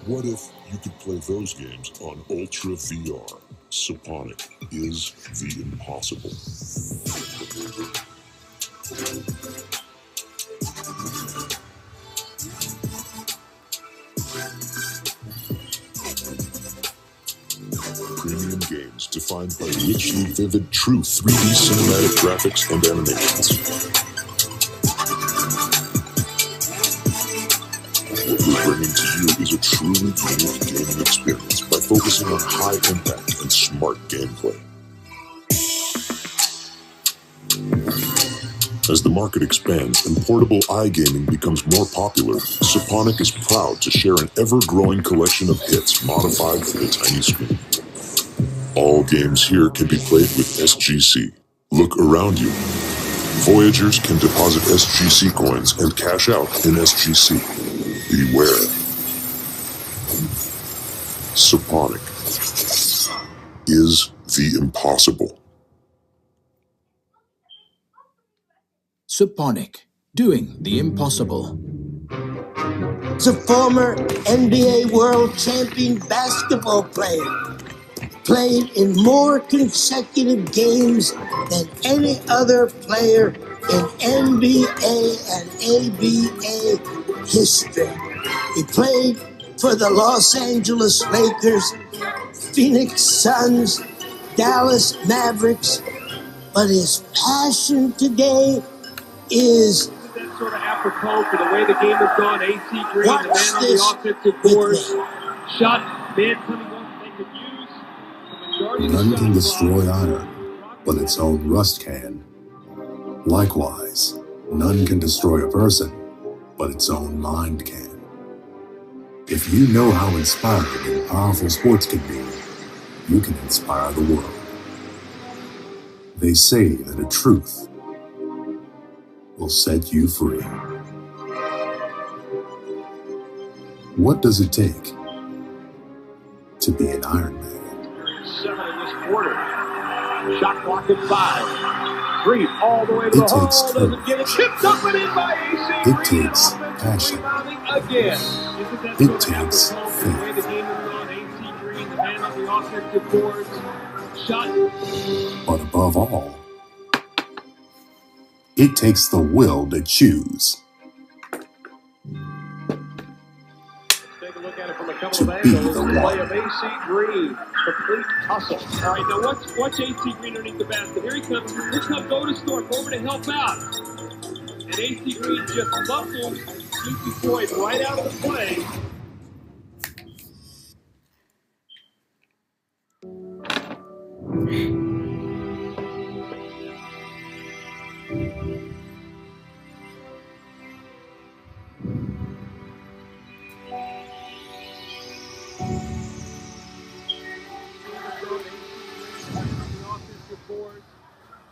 What if you could play those games on Ultra VR? Saponic is the impossible. Premium games defined by richly vivid, true 3D cinematic graphics and animations. What we're bringing to you is a truly unique gaming experience by focusing on high impact and smart gameplay. As the market expands and portable iGaming becomes more popular, Saponic is proud to share an ever-growing collection of hits modified for the tiny screen. All games here can be played with SGC. Look around you. Voyagers can deposit SGC coins and cash out in SGC. Beware. Saponic is the impossible. Saponic, doing the impossible. As a former NBA World Champion basketball player, played in more consecutive games than any other player in NBA and ABA history. He played for the Los Angeles Lakers, Phoenix Suns, Dallas Mavericks, but his passion today is sort of apropos for the way the game has gone. AC Green, the man on the offensive board, shot man coming off they could use. None can destroy iron, but its own rust can. Likewise, none can destroy a person, but its own mind can. If you know how inspiring and powerful sports can be, you can inspire the world. They say that a truth will set you free. What does it take to be an Iron Man? 7 in this quarter. Shot clock at 5. 3 all the way to the hole. Doesn't get it. Chipped up and in by AC. It takes passion. Again. It takes faith. The way the game has gone. AC Green, the man on the offensive board. Shot. But above all, it takes the will to choose. Take a look at it from a couple to of be angles. the Play one. of AC Green. Complete tussle. All right, now watch AC Green underneath the basket. Here he comes. Here comes Otis Thorpe over to help out. And AC Green just muscles Lucy Floyd right out of the play.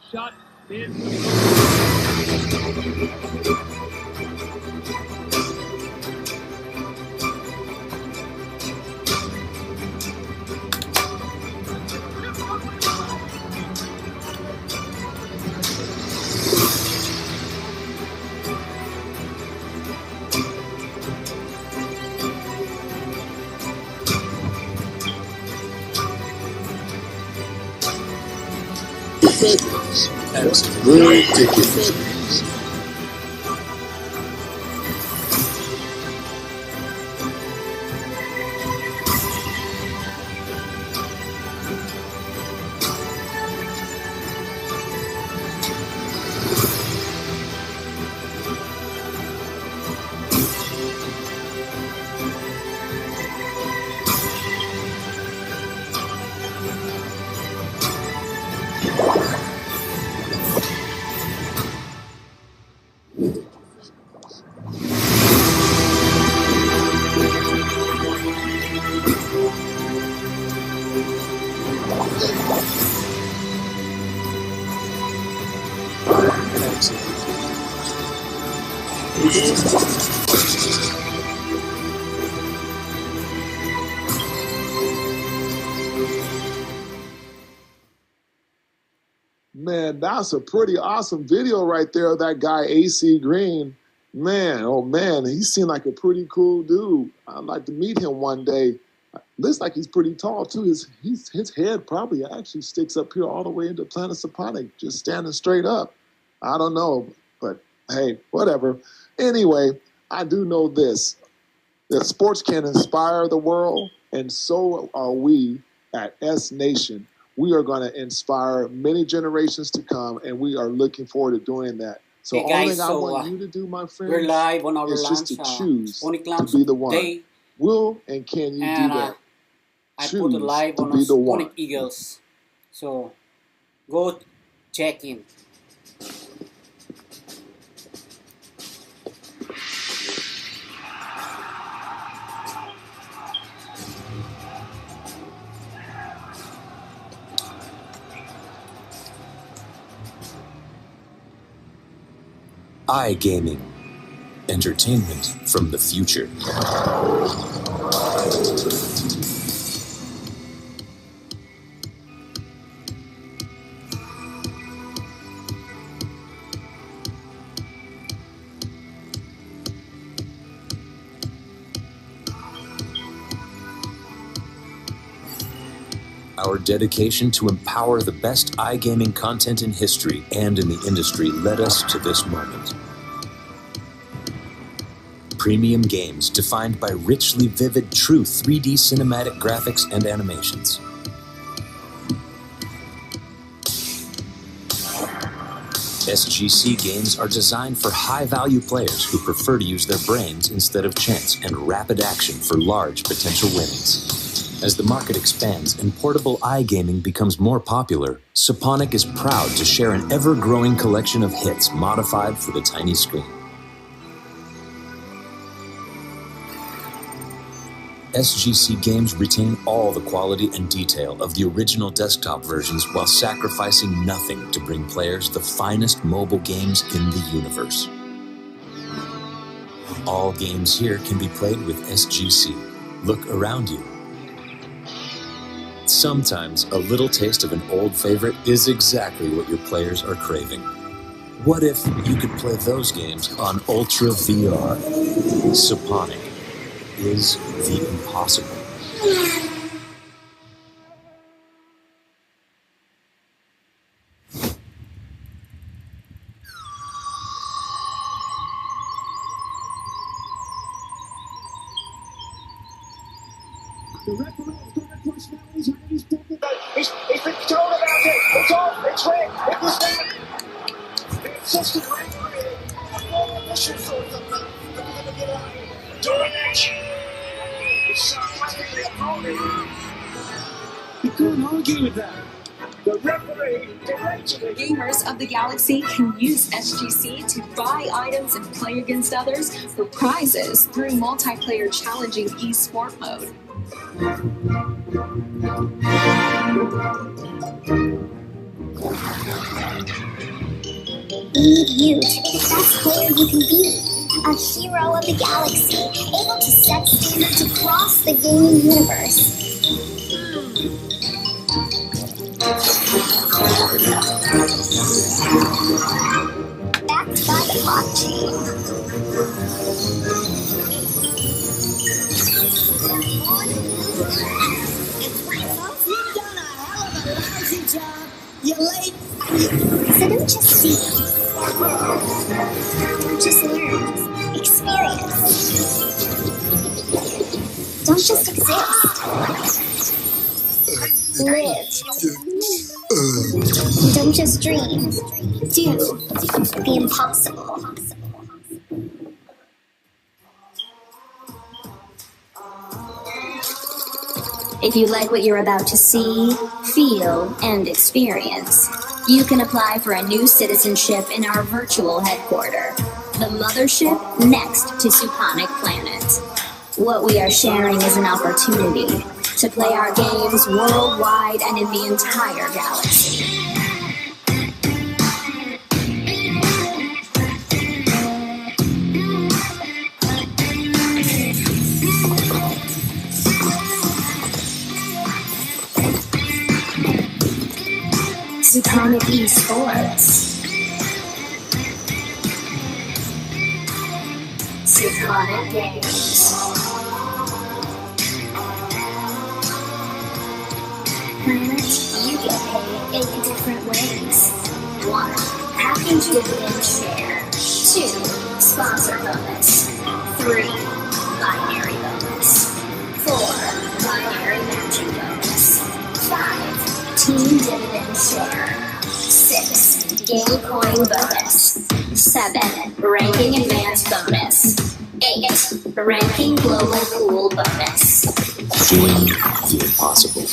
Shot in. That's ridiculous. Man, that's a pretty awesome video right there of that guy AC Green Man, oh man, he seemed like a pretty cool dude. I'd like to meet him one day. Looks like he's pretty tall too. His head probably actually sticks up here all the way into Planet Saponic, just standing straight up. I don't know, but hey, whatever. Anyway, I do know this: that sports can inspire the world, and so are we at S Nation. We are going to inspire many generations to come, and we are looking forward to doing that. So Hey all guys, thing I so want you to do, my we're friends, live on our is just launch, to choose Onyx to launch be the one. day, Will and can you do and that? I put Choose it live to on be the one. Onyx Eagles. So go check in. iGaming. Entertainment from the future. Our dedication to empower the best iGaming content in history and in the industry led us to this moment. Premium games defined by richly vivid, true 3D cinematic graphics and animations. SGC games are designed for high-value players who prefer to use their brains instead of chance and rapid action for large potential winnings. As the market expands and portable iGaming becomes more popular, Saponic is proud to share an ever-growing collection of hits modified for the tiny screen. SGC games retain all the quality and detail of the original desktop versions while sacrificing nothing to bring players the finest mobile games in the universe. All games here can be played with SGC. Look around you. Sometimes a little taste of an old favorite is exactly what your players are craving. What if you could play those games on Ultra VR? Saponic is the impossible. He's been told about it. It's off. It's red. It was red. The assistant referee, a former official sort of thing, doing it. It's fighting the opponent. You can't argue with that. The referee directed it. Gamers of the galaxy can use SGC to buy items and play against others for prizes through multiplayer challenging esport mode. We need you to be the best player you can be. A hero of the galaxy, able to set standards across the gaming universe. Backed by the blockchain. You've done a hell of a lousy job. You're late. So don't just see. Don't just learn. Experience. Don't just exist. Live. Don't just dream. Do the impossible. If you like what you're about to see, feel, and experience, you can apply for a new citizenship in our virtual headquarters, the mothership next to Suponic Planet. What we are sharing is an opportunity to play our games worldwide and in the entire galaxy. Suponic Esports. Suponic Games. Planet, you get paid 8 different ways. 1. Package dividend share. 2. Sponsor bonus. 3. Binary bonus. 4. Binary matching bonus. 5. Team dividend share. 6. Game coin bonus. 7. Ranking advance bonus. 8. Ranking global pool bonus. Doing the impossible.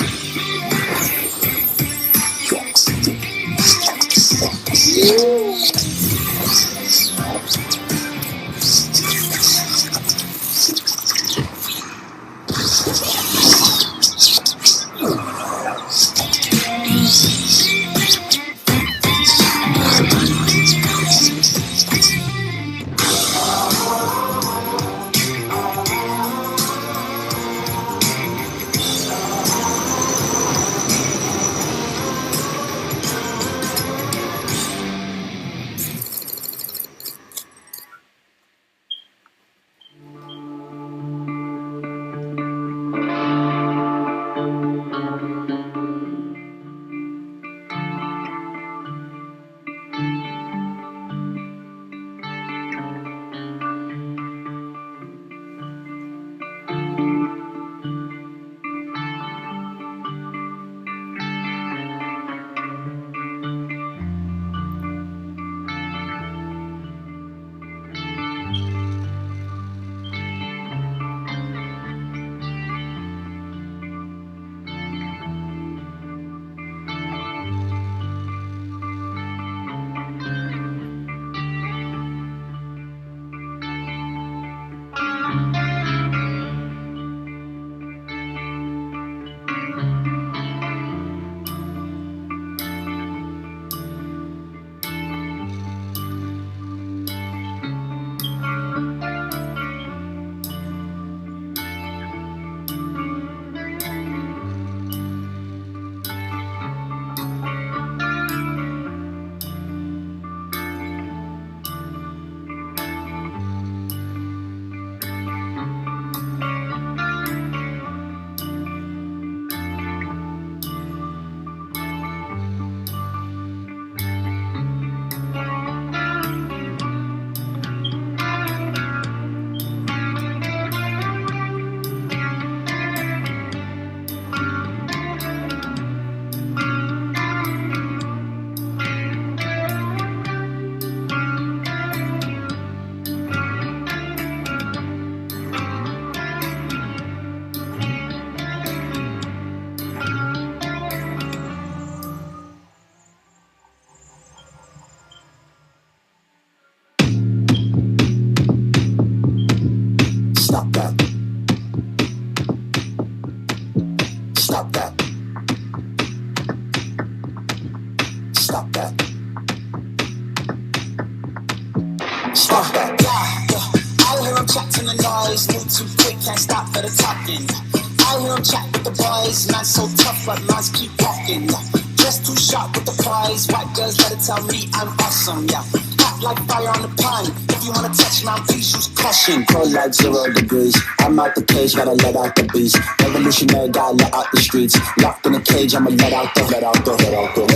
Cold like 0 degrees. I'm out the cage, gotta let out the beast. Revolutionary, gotta let out the streets. Locked in a cage, I'ma let out the.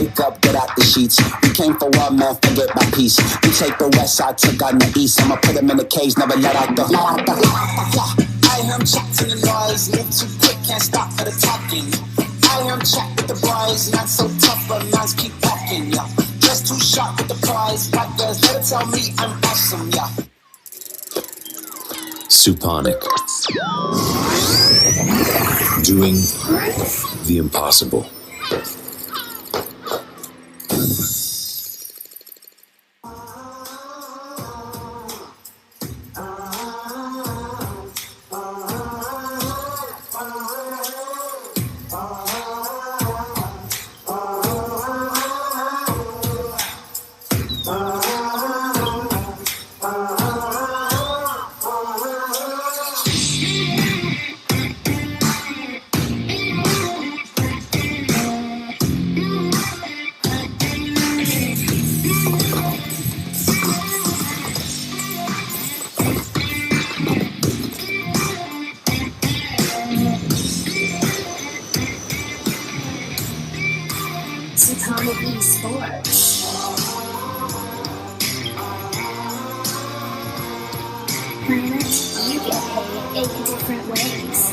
Wake up, get out the sheets. We came for one man, forget my peace. We take the west side, took on the east. I'ma put him in a cage, never let out the. I hear him chat to the noise. Move too quick, can't stop for the talking. I hear him chat with the boys. Not so tough, but minds keep walking, yeah. Just too sharp with the prize. White girls, let her tell me I'm awesome, yeah. Suponic. Doing the impossible. realm of esports. Planet, you get paid 8 different ways.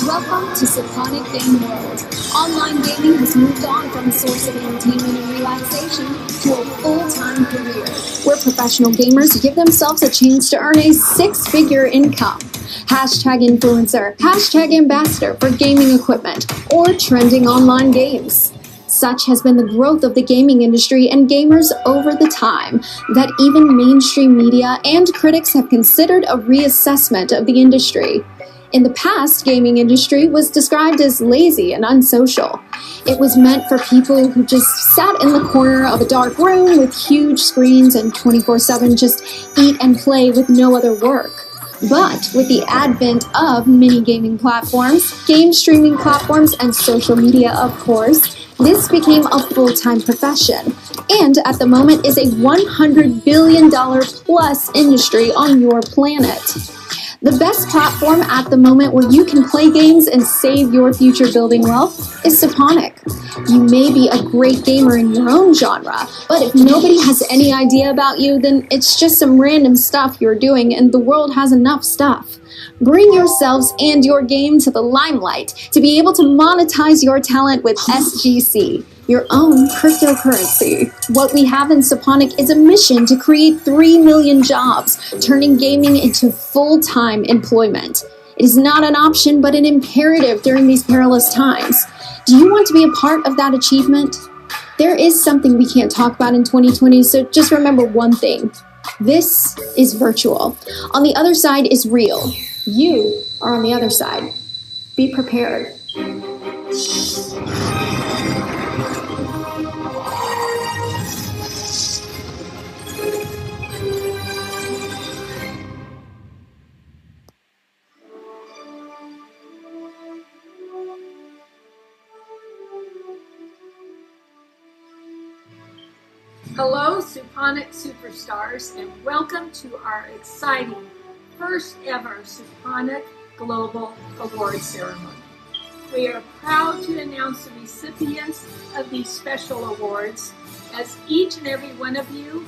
Welcome to Suponic Game World. Online gaming has moved on from a source of entertainment and relaxation to a full-time career, where professional gamers give themselves a chance to earn a 6-figure income. Hashtag influencer, hashtag ambassador for gaming equipment, or trending online games. Such has been the growth of the gaming industry and gamers over the time that even mainstream media and critics have considered a reassessment of the industry. In the past, gaming industry was described as lazy and unsocial. It was meant for people who just sat in the corner of a dark room with huge screens and 24/7 just eat and play with no other work. But with the advent of mini gaming platforms, game streaming platforms, and social media, of course, this became a full-time profession, and at the moment is a $100 billion plus industry on your planet. The best platform at the moment where you can play games and save your future building wealth is Suponic. You may be a great gamer in your own genre, but if nobody has any idea about you, then it's just some random stuff you're doing and the world has enough stuff. Bring yourselves and your game to the limelight to be able to monetize your talent with SGC, your own cryptocurrency. What we have in Suponic is a mission to create 3 million jobs, turning gaming into full-time employment. It is not an option, but an imperative during these perilous times. Do you want to be a part of that achievement? There is something we can't talk about in 2020, so just remember one thing. This is virtual. On the other side is real. You are on the other side. Be prepared. Hello, Suponic superstars, and welcome to our exciting first ever Suponic Global Award Ceremony. We are proud to announce the recipients of these special awards, as each and every one of you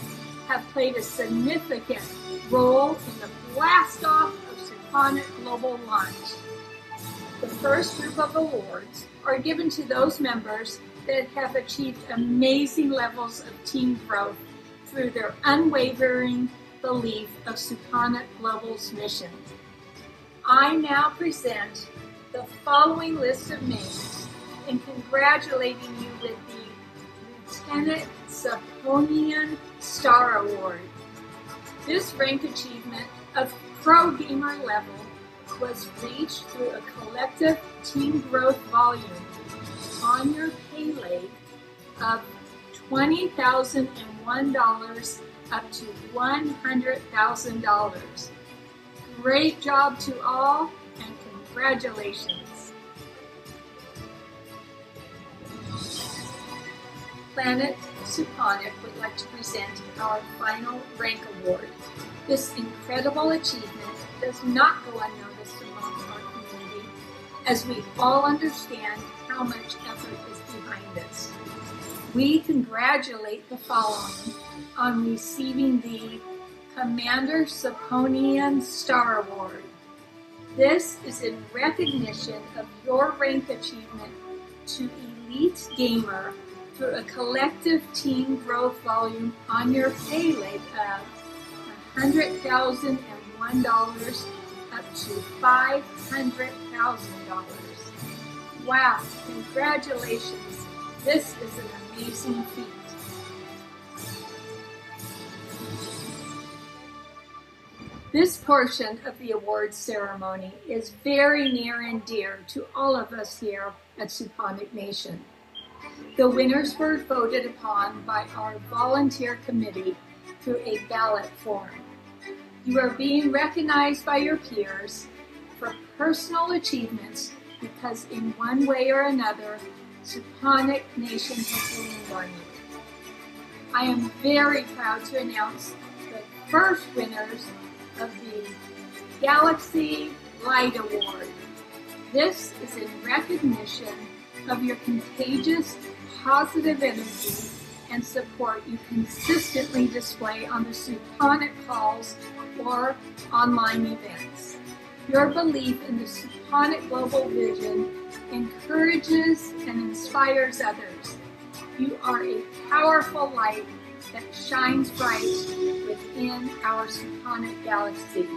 have played a significant role in the blast-off of Suponic Global launch. The first group of awards are given to those members that have achieved amazing levels of team growth through their unwavering belief of Suponic Global's mission. I now present the following list of names in congratulating you with the Lieutenant Suponian Star Award. This rank achievement of pro gamer level was reached through a collective team growth volume on your pay leg of $20,001 up to $100,000. Great job to all, and congratulations. Planet Suponic would like to present our final rank award. This incredible achievement does not go unnoticed among our community, as we all understand how much effort is behind this. We congratulate the following on receiving the Commander Suponian Star Award. This is in recognition of your rank achievement to Elite Gamer through a collective team growth volume on your pay leg of $100,001 up to $500,000. Wow, congratulations. This is an amazing feat. This portion of the awards ceremony is very near and dear to all of us here at Suponic Nation. The winners were voted upon by our volunteer committee through a ballot form. You are being recognized by your peers for personal achievements because in one way or another, Suponic Nation has leaned on you. I am very proud to announce the first winners of the Galaxy Light Award. This is in recognition of your contagious, positive energy and support you consistently display on the Suponic calls or online events. Your belief in the Suponic global vision encourages and inspires others. You are a powerful light that shines bright within our Suponic galaxy.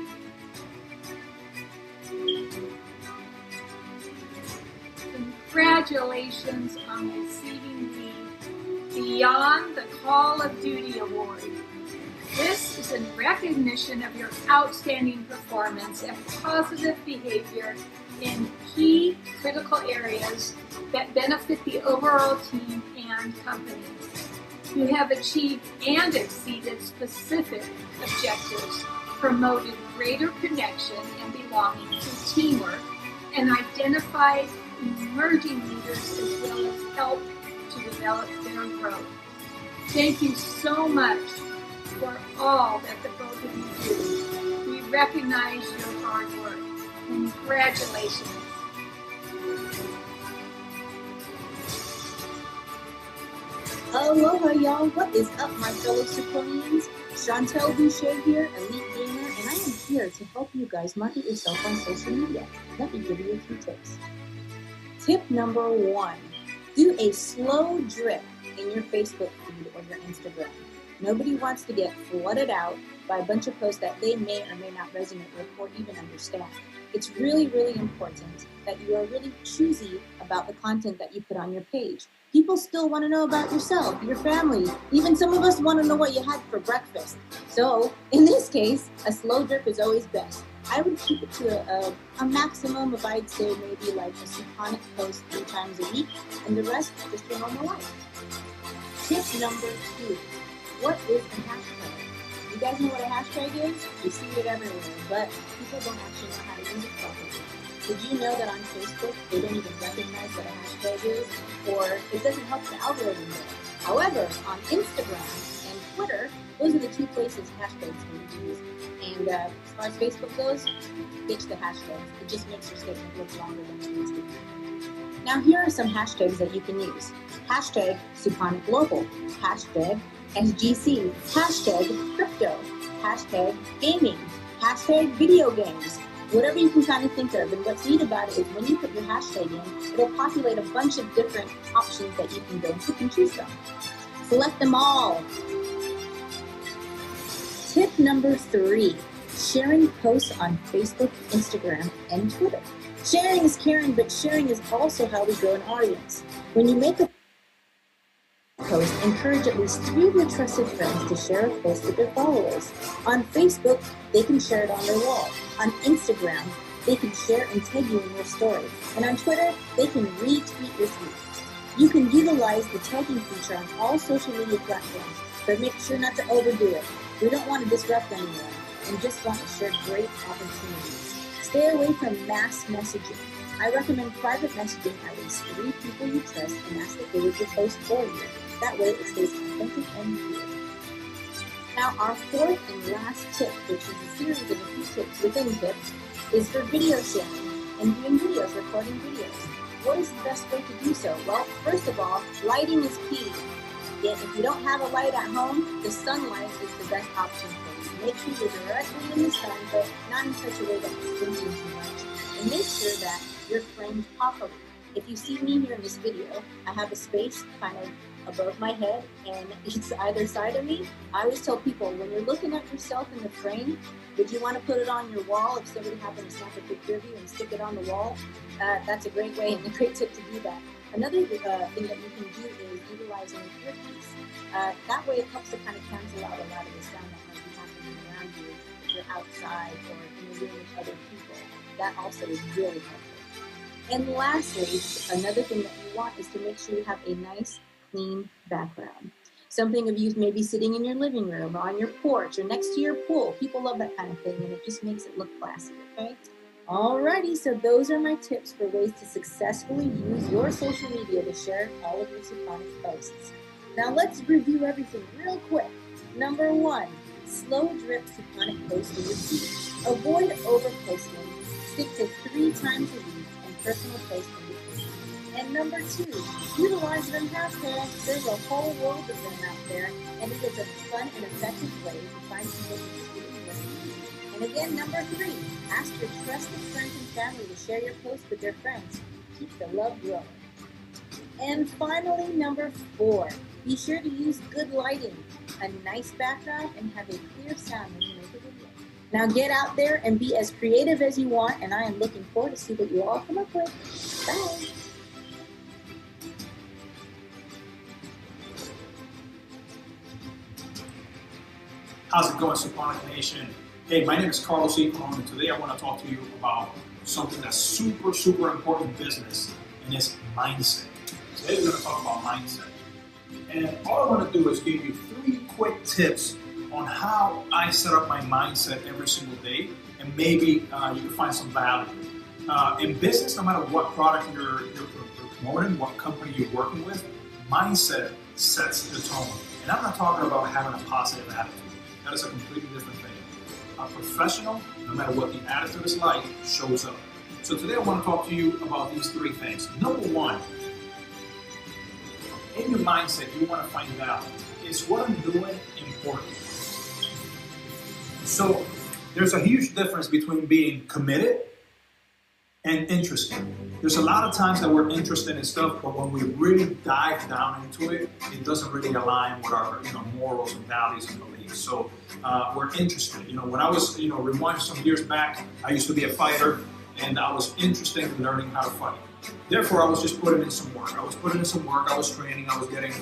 Congratulations on receiving the Beyond the Call of Duty Award. This is in recognition of your outstanding performance and positive behavior in key critical areas that benefit the overall team and company. You have achieved and exceeded specific objectives, promoted greater connection and belonging through teamwork, and identified emerging leaders as well as help to develop their growth. Thank you so much for all that the both of you do. We recognize your hard work. Congratulations. Aloha, y'all. What is up, my fellow Suponians? Chantel Boucher here, Elite Gamer, and I am here to help you guys market yourself on social media. Let me give you a few tips. Tip number 1, do a slow drip in your Facebook feed or your Instagram. Nobody wants to get flooded out by a bunch of posts that they may or may not resonate with or even understand. It's really, really important that you are really choosy about the content that you put on your page. People still want to know about yourself, your family. Even some of us want to know what you had for breakfast. So, in this case, a slow drip is always best. I would keep it to a maximum of, I'd say, maybe like a Suponic post 3 times a week, and the rest just your normal life. Tip number 2, what is a hashtag? You guys know what a hashtag is? You see it everywhere, but people don't actually know how to use it properly. Did you know that on Facebook, they don't even recognize what a hashtag is, or it doesn't help the algorithm there? However, on Instagram and Twitter, those are the 2 places hashtags can be used. And as far as Facebook goes, ditch the hashtags. It just makes your statement look longer than it needs to be. Now here are some hashtags that you can use. Hashtag Suponic Global, hashtag SGC, hashtag crypto, hashtag gaming, hashtag video games, whatever you can kind of think of. And what's neat about it is when you put your hashtag in, it'll populate a bunch of different options that you can go and pick and choose from. Select them all. Tip number 3, sharing posts on Facebook, Instagram, and Twitter. Sharing is caring, but sharing is also how we grow an audience. When you make a post, encourage at least 3 of your trusted friends to share a post with their followers. On Facebook, they can share it on their wall. On Instagram, they can share and tag you in their story. And on Twitter, they can retweet your tweet. You can utilize the tagging feature on all social media platforms, but make sure not to overdo it. We don't want to disrupt anyone and just want to share great opportunities. Stay away from mass messaging. I recommend private messaging at least 3 people you trust and ask that they would post for you. That way it stays authentic and real. Now our 4th and last tip, which is a series of a few tips within tips, is for video sharing and doing videos, recording videos. What is the best way to do so? Well, first of all, lighting is key. Yet if you don't have a light at home, the sunlight is the best option for you. Make sure you're directly in the sun, but not in such a way that it's blinking too much. And make sure that you're framed properly. If you see me here in this video, I have a space kind of above my head and it's either side of me. I always tell people, when you're looking at yourself in the frame, would you want to put it on your wall if somebody happened to snap a picture of you and stick it on the wall? That's a great way and a great tip to do that. Another thing that you can do is utilizing an earpiece. That way it helps to kind of cancel out a lot of the sound that might be happening around you if you're outside or in the room with other people. That also is really helpful. And lastly, another thing that you want is to make sure you have a nice, clean background. Something of you maybe sitting in your living room or on your porch or next to your pool. People love that kind of thing and it just makes it look classy, okay? Alrighty, so those are my tips for ways to successfully use your social media to share all of your Suponic posts. Now let's review everything real quick. Number 1, Slow drip Suponic posts in your feed. Avoid over-posting. Stick to 3 times a week and personal posts in between. And number 2, utilize them hashtags. There's a whole world of them out there, and it is a fun and effective way to find people who do what you need. And again, number 3, ask your trusted friends and family to share your posts with their friends. Keep the love growing. And finally, number 4, be sure to use good lighting, a nice background, and have a clear sound when you make a video. Now get out there and be as creative as you want, and I am looking forward to see what you all come up with. Bye! How's it going, Suponic Nation? Hey, my name is Carlos E. Colon, and today I want to talk to you about something that's super, super important in business, and it's mindset. Today we're going to talk about mindset. And all I want to do is give you 3 quick tips on how I set up my mindset every single day, and maybe you can find some value. In business, no matter what product you're promoting, what company you're working with, mindset sets the tone. And I'm not talking about having a positive attitude. That is a completely different thing. A professional, no matter what the attitude is like, shows up. So today I want to talk to you about these 3 things. Number 1, in your mindset, you want to find out, is what I'm doing important? So there's a huge difference between being committed and interested. There's a lot of times that we're interested in stuff, but when we really dive down into it, it doesn't really align with our morals and values and beliefs. So we're interested. When I was, rewind some years back, I used to be a fighter, and I was interested in learning how to fight. Therefore, I was just putting in some work. I was training, I was getting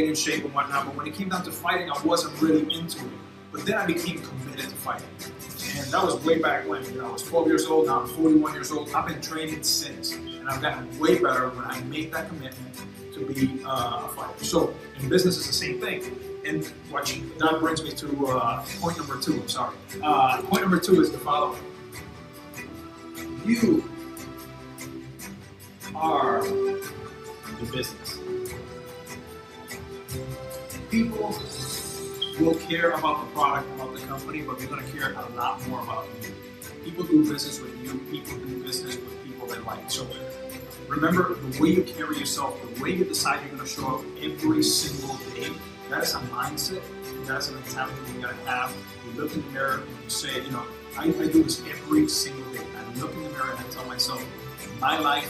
in shape and whatnot. But when it came down to fighting, I wasn't really into it. But then I became committed to fighting. And that was way back when. I was 12 years old, now I'm 41 years old. I've been training since. And I've gotten way better when I make that commitment to be a fighter. So in business, it's the same thing. And that brings me to point number 2. I'm sorry. Point number 2 is the following. You are the business. People will care about the product, about the company, but they're going to care a lot more about you. People do business with you. People do business with people they like. So remember, the way you carry yourself, the way you decide you're going to show up every single day, that is a mindset. That's a mentality you got to have. You look in the mirror and you say, I do this every single day. I look in the mirror and I tell myself, my life,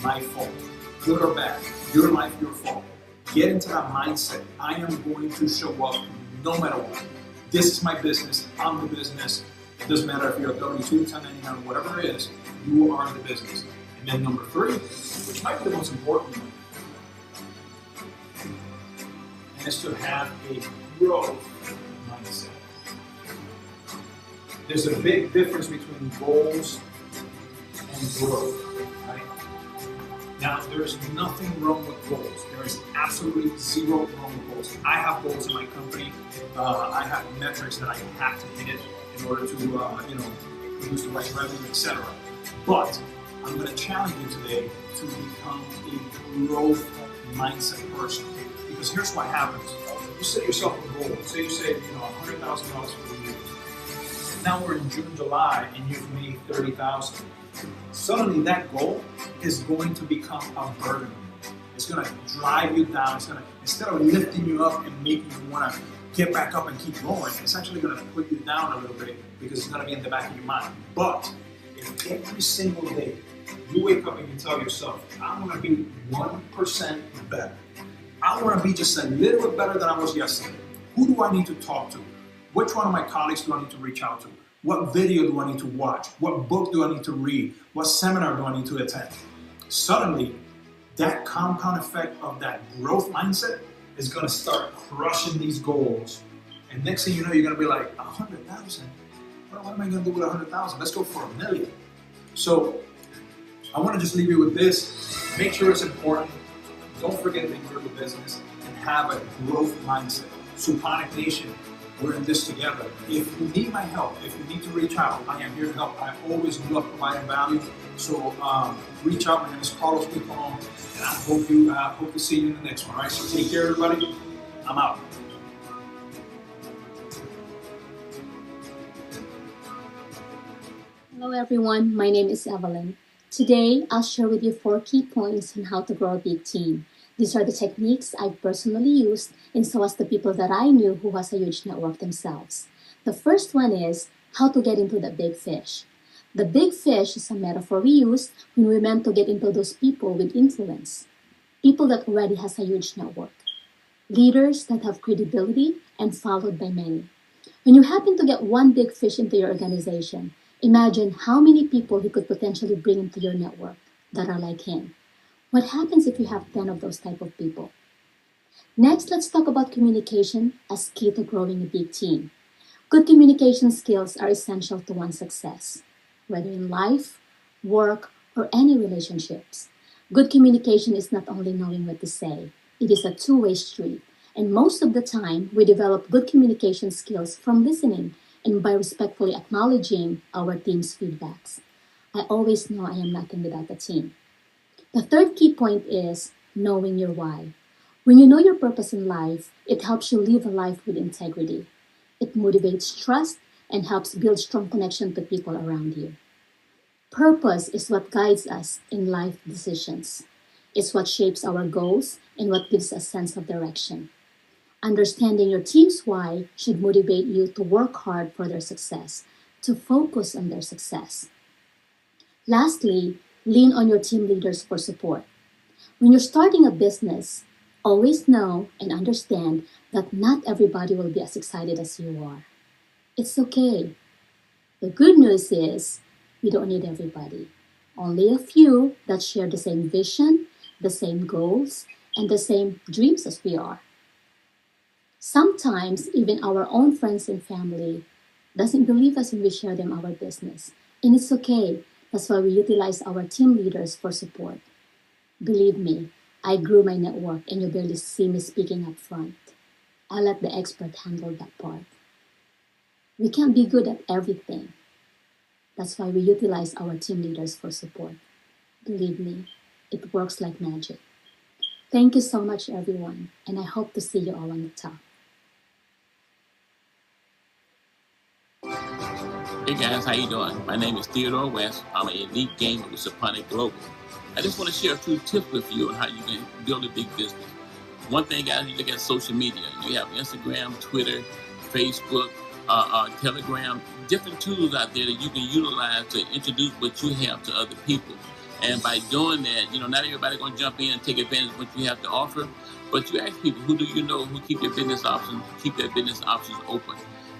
my fault. Good or bad, your life, your fault. Get into that mindset. I am going to show up no matter what. This is my business. I'm the business. It doesn't matter if you're a W-2, 1099, whatever it is, you are the business. And then number 3, which might be the most important one, is to have a growth mindset. There's a big difference between goals and growth, right? Now, there's nothing wrong with goals. There is absolutely 0 wrong with goals. I have goals in my company. I have metrics that I have to hit in order to, produce the right revenue, etc. But I'm going to challenge you today to become a growth mindset person. Because here's what happens. You set yourself a goal. Say you say, $100,000 for the year. Now we're in June, July, and you've made $30,000. Suddenly that goal is going to become a burden. It's going to drive you down. It's going to, instead of lifting you up and making you want to get back up and keep going, it's actually going to put you down a little bit because it's going to be in the back of your mind. But if every single day you wake up and you tell yourself, I want to be 1% better. I want to be just a little bit better than I was yesterday. Who do I need to talk to? Which one of my colleagues do I need to reach out to? What video do I need to watch? What book do I need to read? What seminar do I need to attend? Suddenly, that compound effect of that growth mindset is going to start crushing these goals. And next thing you know, you're going to be like, 100,000? What am I going to do with 100,000? Let's go for $1 million. So I want to just leave you with this. Make sure it's important. Don't forget that you're the business and have a growth mindset. Suponic Nation, we're in this together. If you need my help, if you need to reach out, I am here to help. I always love providing value. So reach out. My name is Carlos E. Colon, and I hope to see you in the next one. All right, so take care, everybody. I'm out. Hello everyone, my name is Evelyn. Today, I'll share with you 4 key points on how to grow a big team. These are the techniques I've personally used, and so as the people that I knew who has a huge network themselves. The first one is how to get into the big fish. The big fish is a metaphor we use when we meant to get into those people with influence. People that already has a huge network. Leaders that have credibility and followed by many. When you happen to get one big fish into your organization, imagine how many people he could potentially bring into your network that are like him. What happens if you have 10 of those type of people? Next, let's talk about communication as key to growing a big team. Good communication skills are essential to one's success, whether in life, work, or any relationships. Good communication is not only knowing what to say, it is a two-way street. And most of the time, we develop good communication skills from listening and by respectfully acknowledging our team's feedbacks. I always know I am nothing without a team. The third key point is knowing your why. When you know your purpose in life, it helps you live a life with integrity. It motivates trust and helps build strong connection to people around you. Purpose is what guides us in life decisions. It's what shapes our goals and what gives us a sense of direction. Understanding your team's why should motivate you to work hard for their success, to focus on their success. Lastly, lean on your team leaders for support. When you're starting a business, always know and understand that not everybody will be as excited as you are. It's okay. The good news is we don't need everybody. Only a few that share the same vision, the same goals, and the same dreams as we are. Sometimes even our own friends and family doesn't believe us when we share them our business. And it's okay. That's why we utilize our team leaders for support. Believe me, I grew my network and you barely see me speaking up front. I let the expert handle that part. We can't be good at everything. That's why we utilize our team leaders for support. Believe me, it works like magic. Thank you so much, everyone, and I hope to see you all on the top. Hey guys, how you doing? My name is Theodore West. I'm an elite gamer with Saponic Global. I just want to share a few tips with you on how you can build a big business. One thing, guys, you look at social media. You have Instagram, Twitter, Facebook, Telegram, different tools out there that you can utilize to introduce what you have to other people. And by doing that, not everybody's going to jump in and take advantage of what you have to offer, but you ask people, who do you know who keep their business options open?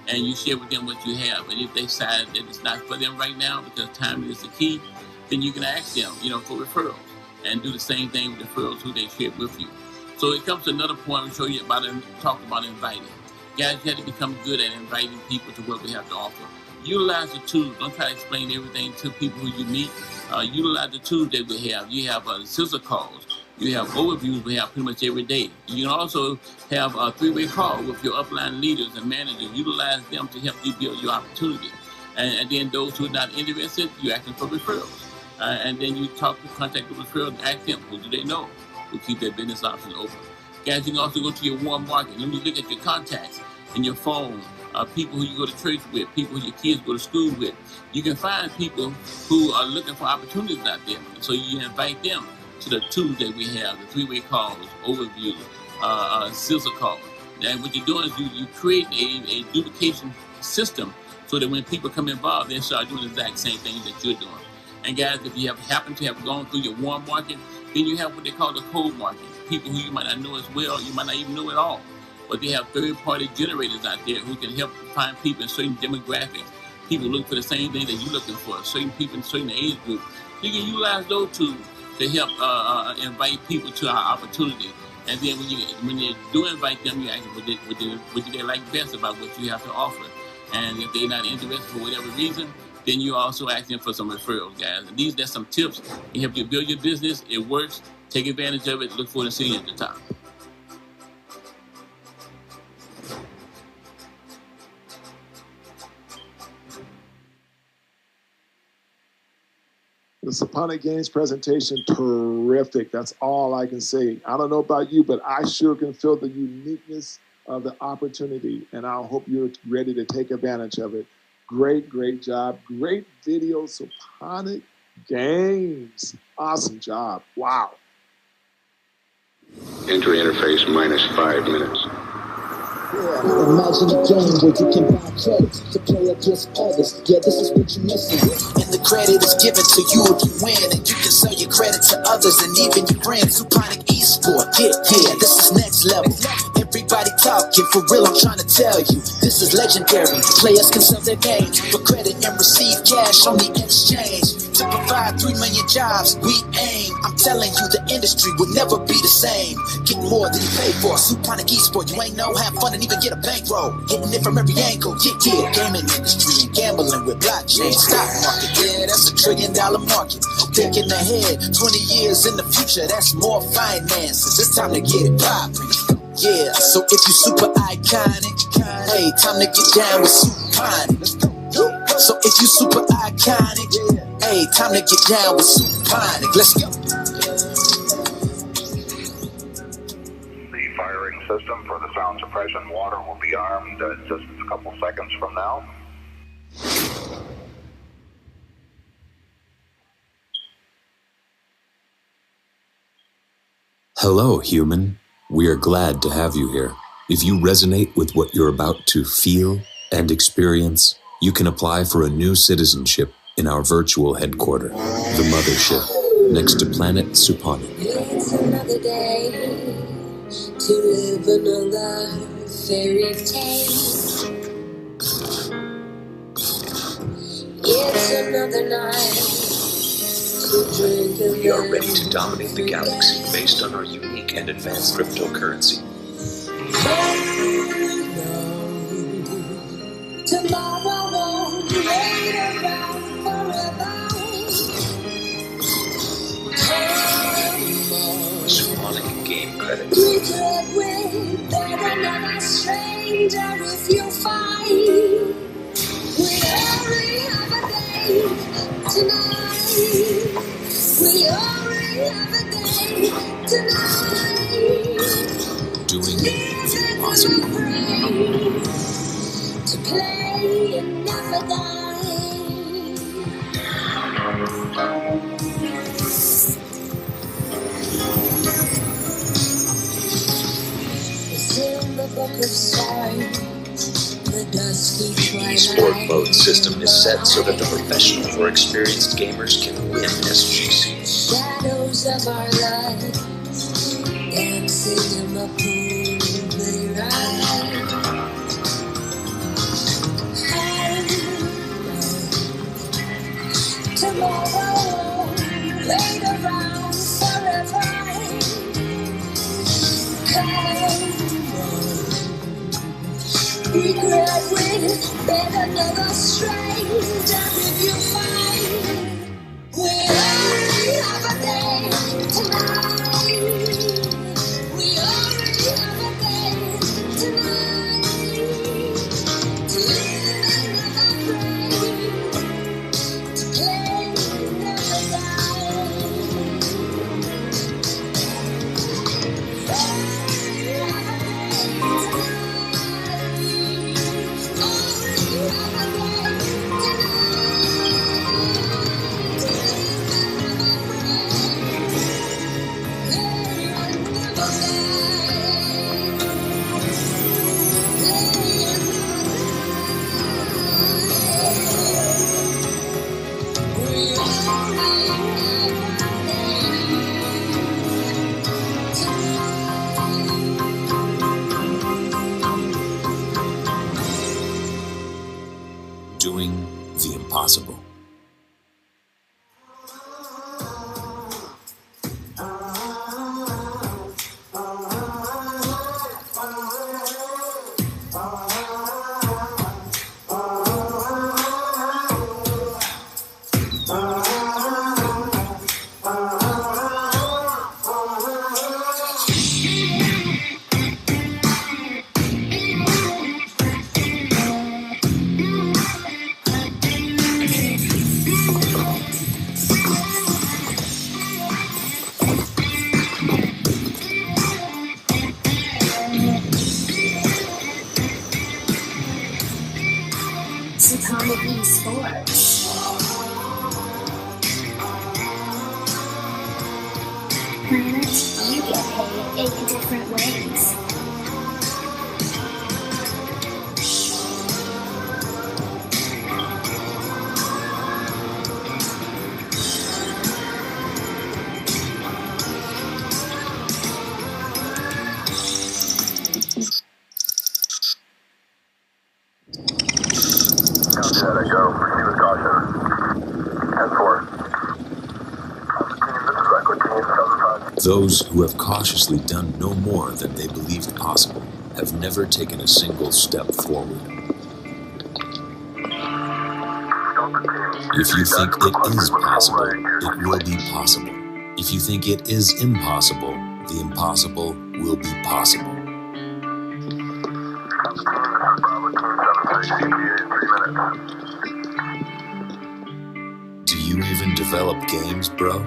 And you share with them what you have. And if they decide that it's not for them right now because timing is the key, then you can ask them, for referrals and do the same thing with referrals who they share with you. So it comes to another point we show you talk about inviting. Guys, you have to become good at inviting people to what we have to offer. Utilize the tools. Don't try to explain everything to people who you meet. Utilize the tools that we have. You have scissor calls. You have overviews we have pretty much every day. You can also have a 3-way call with your upline leaders and managers. Utilize them to help you build your opportunity. And then those who are not interested, you ask them for referrals. And then you contact the referrals and ask them, who do they know who keep their business options open. Guys, you can also go to your warm market. Let me look at your contacts in your phone, people who you go to church with, people who your kids go to school with. You can find people who are looking for opportunities out there. So you invite them to the tools that we have, the 3-way calls, overview, scissor calls. And what you're doing is you create a duplication system so that when people come involved, they start doing the exact same thing that you're doing. And guys, if you happen to have gone through your warm market, then you have what they call the cold market. People who you might not know as well, you might not even know at all. But they have third-party generators out there who can help find people in certain demographics. People look for the same thing that you're looking for, certain people in certain age groups. So you can utilize those tools to help invite people to our opportunity. And then when you do invite them, you ask them what do they like best about what you have to offer. And if they're not interested for whatever reason, then you also ask them for some referrals, guys. And there's some tips to help you build your business. It works. Take advantage of it. Look forward to seeing you at the top. The Saponic Games presentation, terrific. That's all I can say. I don't know about you, but I sure can feel the uniqueness of the opportunity, and I hope you're ready to take advantage of it. Great job. Great video. Suponic Games. Awesome job. Wow. Entry interface minus 5 minutes. Imagine a game where you can buy credits to play against others. Yeah, this is what you're missing. And the credit is given to you if you win, and you can sell your credit to others and even your friends. Suponic Esport, yeah, this is next level. Everybody talking, for real, I'm trying to tell you, this is legendary. Players can sell their games for credit and receive cash on the exchange. To provide 3 million jobs, we aim. I'm telling you, the industry will never be the same. Get more than you pay for. Suponic Esport, you ain't know, have fun and even get a bankroll. Hitting it from every angle, yeah. Gaming industry and gambling with blockchain. Stock market, yeah, that's $1 trillion market. Thinking ahead, 20 years in the future, that's more finances. It's time to get it poppin'. Yeah, so if you super iconic, hey, time to get down with Suponic. So if you super iconic, hey, time to get down with Suponic. Let's go. The firing system for the sound suppression water will be armed just a couple seconds from now. Hello, human. We are glad to have you here. If you resonate with what you're about to feel and experience, you can apply for a new citizenship in our virtual headquarter, the Mothership, next to planet Suponic. It's another day to live another fairy tale. It's another night to drink a We are ready to dominate the galaxy based on our unique and advanced cryptocurrency. tomorrow won't wait around forever. Suponic game credits. Regret with better than a stranger if you find we only have a day tonight. We only have a day tonight. Doing the impossible. To play and never die. It's in the book of signs, the dusty twilight. Esport mode system is set so that the professional or experienced gamers can win SGC. Shadows of our lives, dancing in the pool they ride. Tomorrow, wait around forever. Come on, regret with better another stranger if you find we only have a day tonight. We only have a day tonight to live another day, to play never die. Doing the impossible. Suponic Esports. Planet, you get paid 8 different ways. There you go. Proceed with caution. 10-4. This is Record Team 2005. Those who have cautiously done no more than they believed possible have never taken a single step forward. If you think it is possible, it will be possible. If you think it is impossible, the impossible will be possible. Do you even develop games, bro?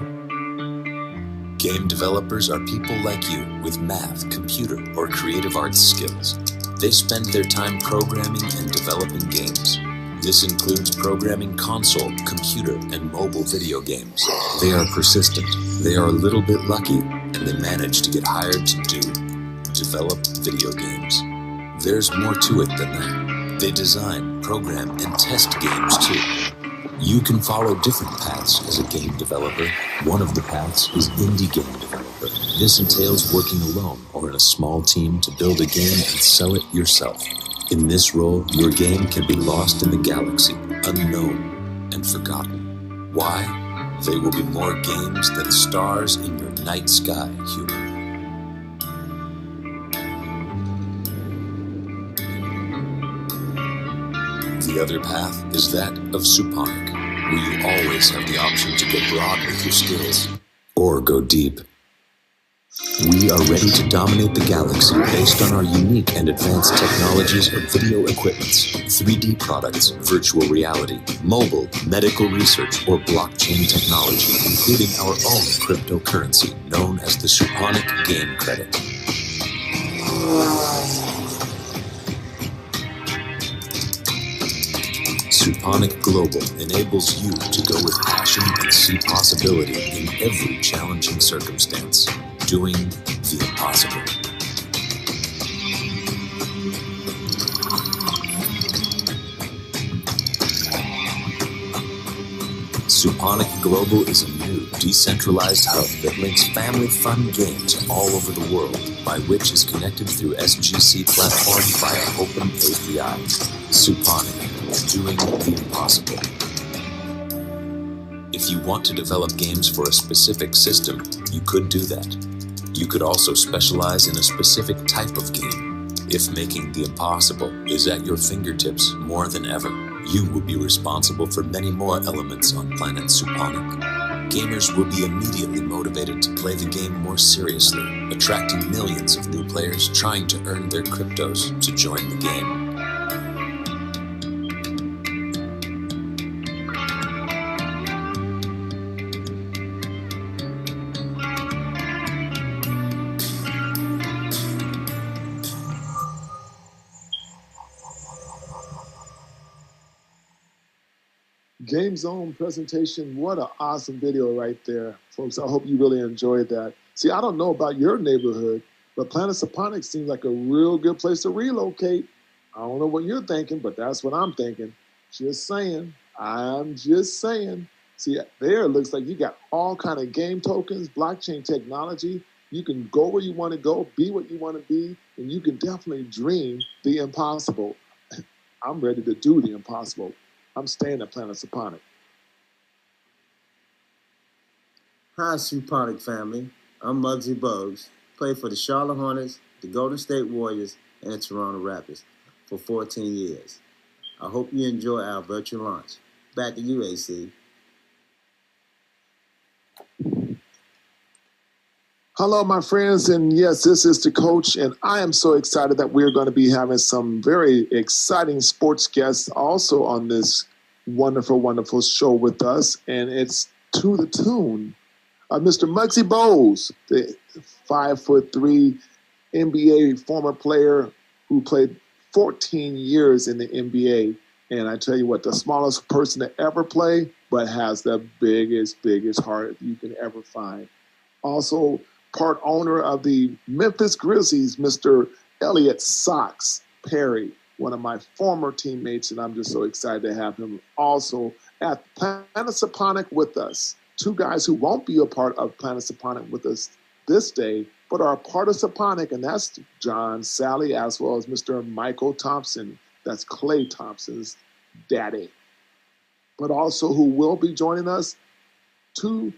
Game developers are people like you with math, computer, or creative arts skills. They spend their time programming and developing games. This includes programming console, computer, and mobile video games. They are persistent, they are a little bit lucky, and they manage to get hired to develop video games. There's more to it than that. They design, program, and test games too. You can follow different paths as a game developer. One of the paths is indie game developer. This entails working alone or in a small team to build a game and sell it yourself. In this role, your game can be lost in the galaxy, unknown and forgotten. Why? They will be more games than stars in your night sky, human. The other path is that of Suponic, where you always have the option to go broad with your skills, or go deep. We are ready to dominate the galaxy based on our unique and advanced technologies of video equipments, 3D products, virtual reality, mobile, medical research, or blockchain technology, including our own cryptocurrency known as the Suponic Game Credit. Suponic Global enables you to go with passion and see possibility in every challenging circumstance, doing the impossible. Suponic Global is a new, decentralized hub that links family fun games all over the world, by which is connected through SGC platform via open API. Suponic, doing the impossible. If you want to develop games for a specific system, you could do that. You could also specialize in a specific type of game. If making the impossible is at your fingertips more than ever, you will be responsible for many more elements on Planet Suponic. Gamers will be immediately motivated to play the game more seriously, attracting millions of new players trying to earn their cryptos to join the game. Game Zone presentation, what an awesome video right there, folks. I hope you really enjoyed that. See, I don't know about your neighborhood, but Planet Suponic seems like a real good place to relocate. I don't know what you're thinking, but that's what I'm thinking. Just saying. I'm just saying. See, there it looks like you got all kind of game tokens, blockchain technology. You can go where you want to go, be what you want to be, and you can definitely dream the impossible. I'm ready to do the impossible. I'm staying at Planet Suponic. Hi, Suponic family. I'm Muggsy Bogues. Played for the Charlotte Hornets, the Golden State Warriors, and the Toronto Raptors for 14 years. I hope you enjoy our virtual launch. Back to you, AC. Hello, my friends, and yes, this is the coach, and I am so excited that we're going to be having some very exciting sports guests also on this wonderful, wonderful show with us, and it's to the tune of Mr. Muggsy Bogues, the 5'3" NBA former player who played 14 years in the NBA. And I tell you what, the smallest person to ever play, but has the biggest heart you can ever find. Also, part owner of the Memphis Grizzlies, Mr. Elliot Sox Perry, one of my former teammates, and I'm just so excited to have him also at Planet Saponic with us. Two guys who won't be a part of Planet Saponic with us this day, but are a part of Saponic, and that's John Sally, as well as Mr. Michael Thompson. That's Klay Thompson's daddy. But also who will be joining us, two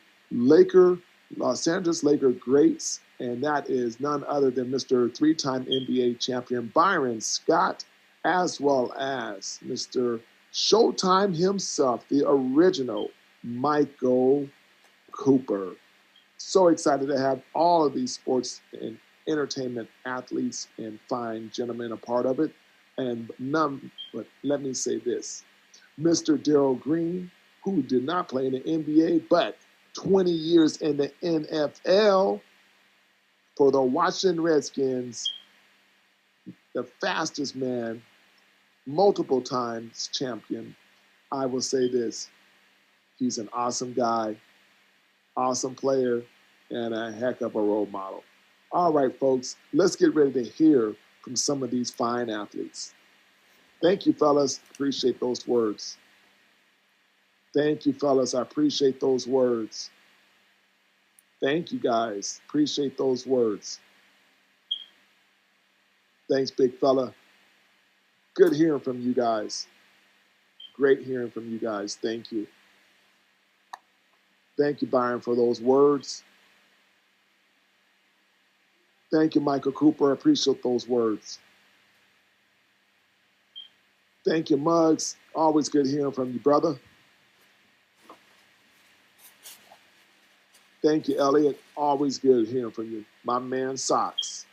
Los Angeles Laker greats, and that is none other than Mr. three-time NBA champion Byron Scott, as well as Mr. Showtime himself, the original Michael Cooper. So excited to have all of these sports and entertainment athletes and fine gentlemen a part of it. But let me say this. Mr. Daryl Green, who did not play in the NBA, but 20 years in the NFL for the Washington Redskins, the fastest man, multiple times champion. I will say this. He's an awesome guy, awesome player, and a heck of a role model. All right, folks, let's get ready to hear from some of these fine athletes. Thank you, fellas. Appreciate those words. Thank you, fellas. I appreciate those words. Thank you, guys. Appreciate those words. Thanks, big fella. Good hearing from you guys. Great hearing from you guys. Thank you. Thank you, Byron, for those words. Thank you, Michael Cooper. I appreciate those words. Thank you, Muggs. Always good hearing from you, brother. Thank you, Elliot. Always good hearing from you. My man, Sox.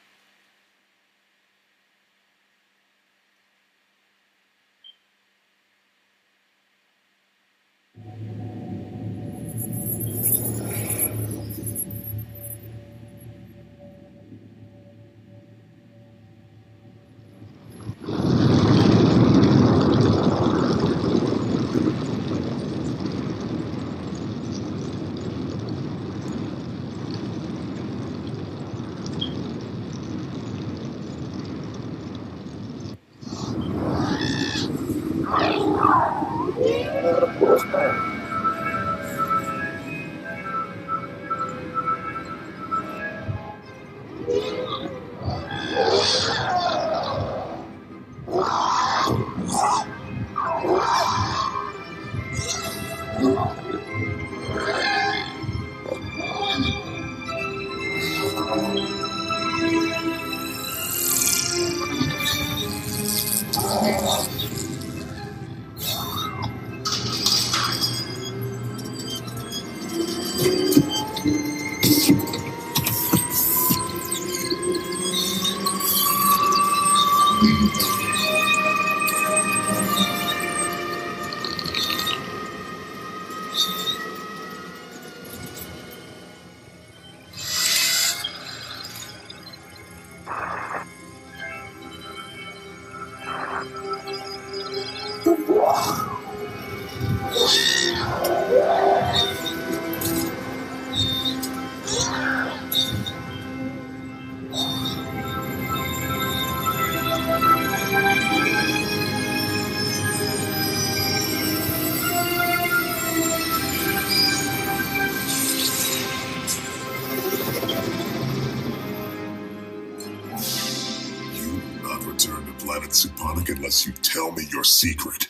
Unless you tell me your secret.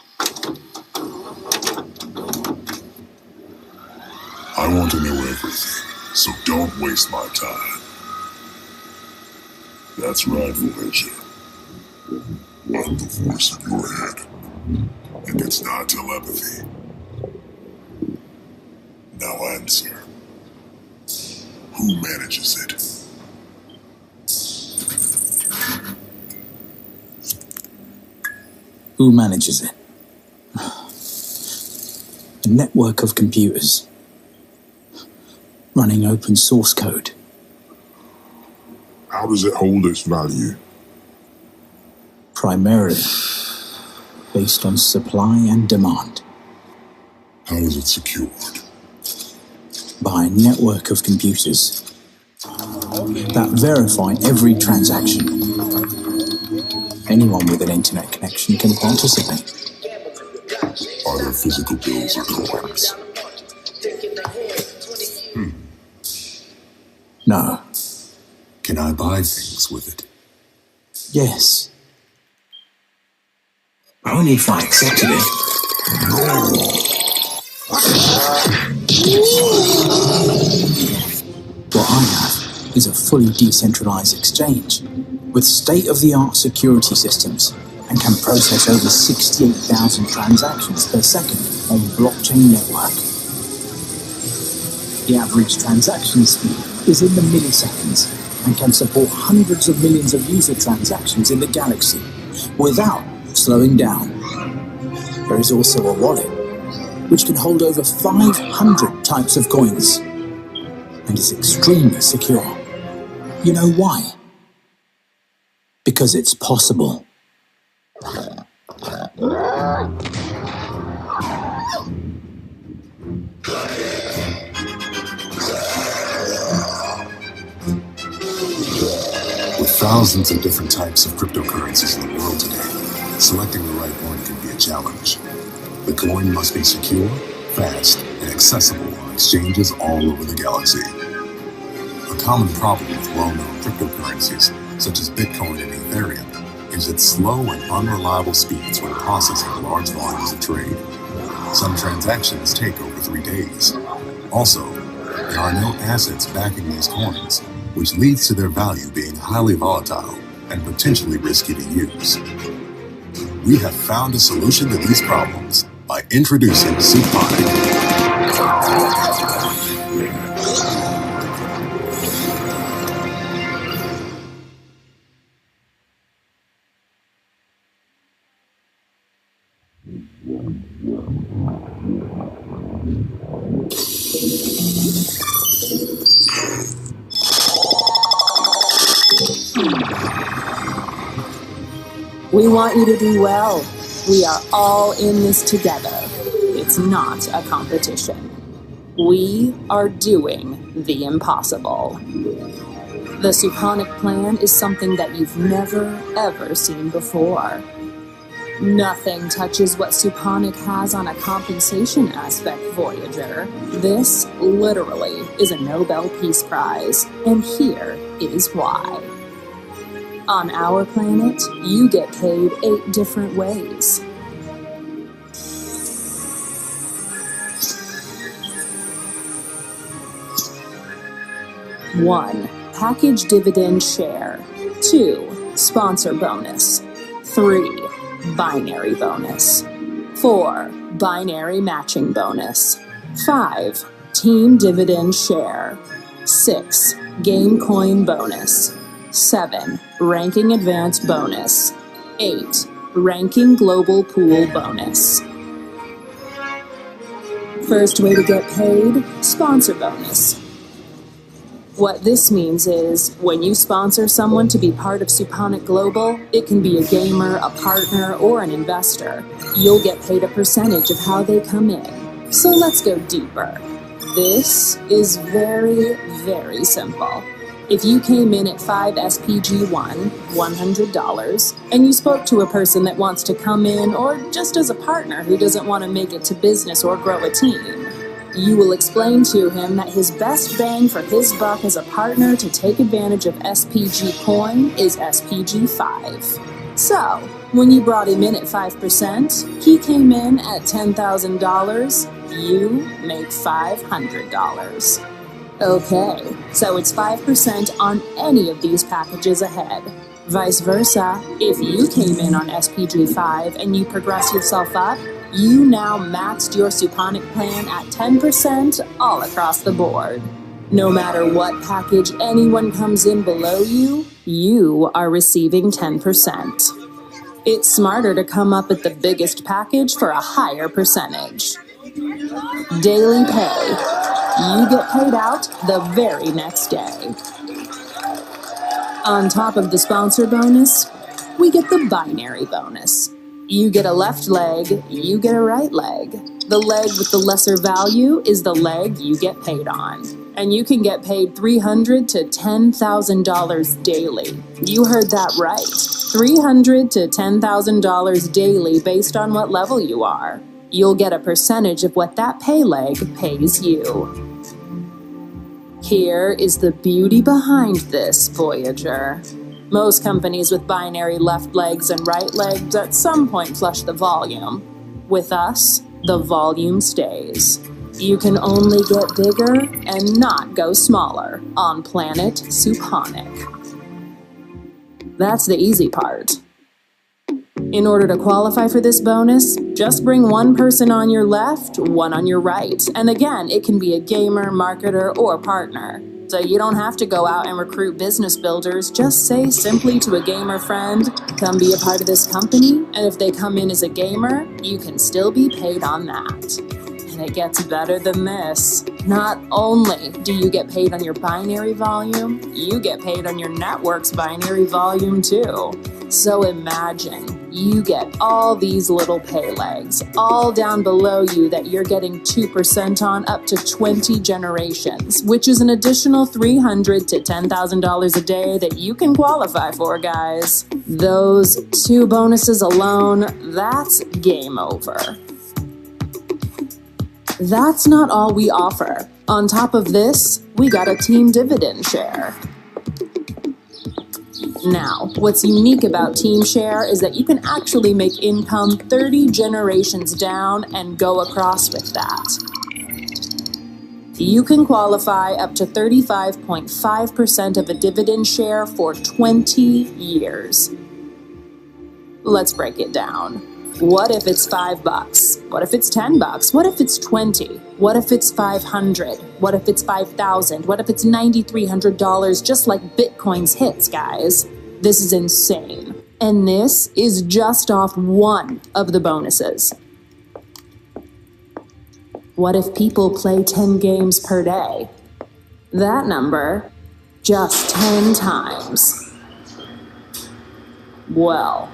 I want to know everything, so don't waste my time. That's right, Voyager. I'm the voice in your head, and it's not telepathy. Now answer. Who manages it? Who manages it? A network of computers running open source code. How does it hold its value? Primarily based on supply and demand. How is it secured? By a network of computers that verify every transaction. Anyone with an internet connection can participate. Are there physical bills or coins? No. Can I buy things with it? Yes. Only if I accepted it. What I have is a fully decentralized exchange with state-of-the-art security systems and can process over 68,000 transactions per second on blockchain network. The average transaction speed is in the milliseconds and can support hundreds of millions of user transactions in the galaxy without slowing down. There is also a wallet which can hold over 500 types of coins and is extremely secure. You know why? Because it's possible. With thousands of different types of cryptocurrencies in the world today, selecting the right one can be a challenge. The coin must be secure, fast, and accessible on exchanges all over the galaxy. A common problem with well-known cryptocurrencies, such as Bitcoin and Ethereum, is its slow and unreliable speeds when processing large volumes of trade. Some transactions take over 3 days. Also, there are no assets backing these coins, which leads to their value being highly volatile and potentially risky to use. We have found a solution to these problems by introducing Suponic. We want you to do well. We are all in this together. It's not a competition. We are doing the impossible. The Suponic plan is something that you've never, ever seen before. Nothing touches what Suponic has on a compensation aspect, Voyager. This, literally, is a Nobel Peace Prize, and here is why. On our planet, you get paid 8 different ways. 1. Package dividend share. 2. Sponsor bonus. 3. Binary bonus. 4. Binary matching bonus. 5. Team dividend share. 6. Game coin bonus. 7. Ranking advance bonus. 8. Ranking global pool bonus. First way to get paid, sponsor bonus. What this means is, when you sponsor someone to be part of Suponic Global, it can be a gamer, a partner, or an investor. You'll get paid a percentage of how they come in. So let's go deeper. This is very, very simple. If you came in at 5 SPG1, $100, and you spoke to a person that wants to come in, or just as a partner who doesn't want to make it to business or grow a team, you will explain to him that his best bang for his buck as a partner to take advantage of SPG coin is SPG5. So, when you brought him in at 5%, he came in at $10,000, you make $500. Okay, so it's 5% on any of these packages ahead. Vice versa, if you came in on SPG5 and you progress yourself up, you now maxed your Suponic plan at 10% all across the board. No matter what package anyone comes in below you, you are receiving 10%. It's smarter to come up at the biggest package for a higher percentage. Daily pay. You get paid out the very next day. On top of the sponsor bonus, we get the binary bonus. You get a left leg, you get a right leg. The leg with the lesser value is the leg you get paid on. And you can get paid $300 to $10,000 daily. You heard that right. $300 to $10,000 daily based on what level you are. You'll get a percentage of what that pay leg pays you. Here is the beauty behind this, Voyager. Most companies with binary left legs and right legs at some point flush the volume. With us, the volume stays. You can only get bigger and not go smaller on Planet Suponic. That's the easy part. In order to qualify for this bonus, just bring one person on your left, one on your right. And again, it can be a gamer, marketer, or partner. So you don't have to go out and recruit business builders. Just say simply to a gamer friend, come be a part of this company. And if they come in as a gamer, you can still be paid on that. And it gets better than this. Not only do you get paid on your binary volume, you get paid on your network's binary volume too. So imagine you get all these little pay legs, all down below you that you're getting 2% on up to 20 generations, which is an additional $300 to $10,000 a day that you can qualify for, guys. Those 2 bonuses alone, that's game over. That's not all we offer. On top of this, we got a team dividend share. Now, what's unique about Team Share is that you can actually make income 30 generations down and go across with that. You can qualify up to 35.5% of a dividend share for 20 years. Let's break it down. What if it's $5? What if it's $10? What if it's 20? What if it's 500? What if it's 5,000? What if it's $9,300 just like Bitcoin's hits, guys? This is insane. And this is just off one of the bonuses. What if people play 10 games per day? That number, just 10 times. Well,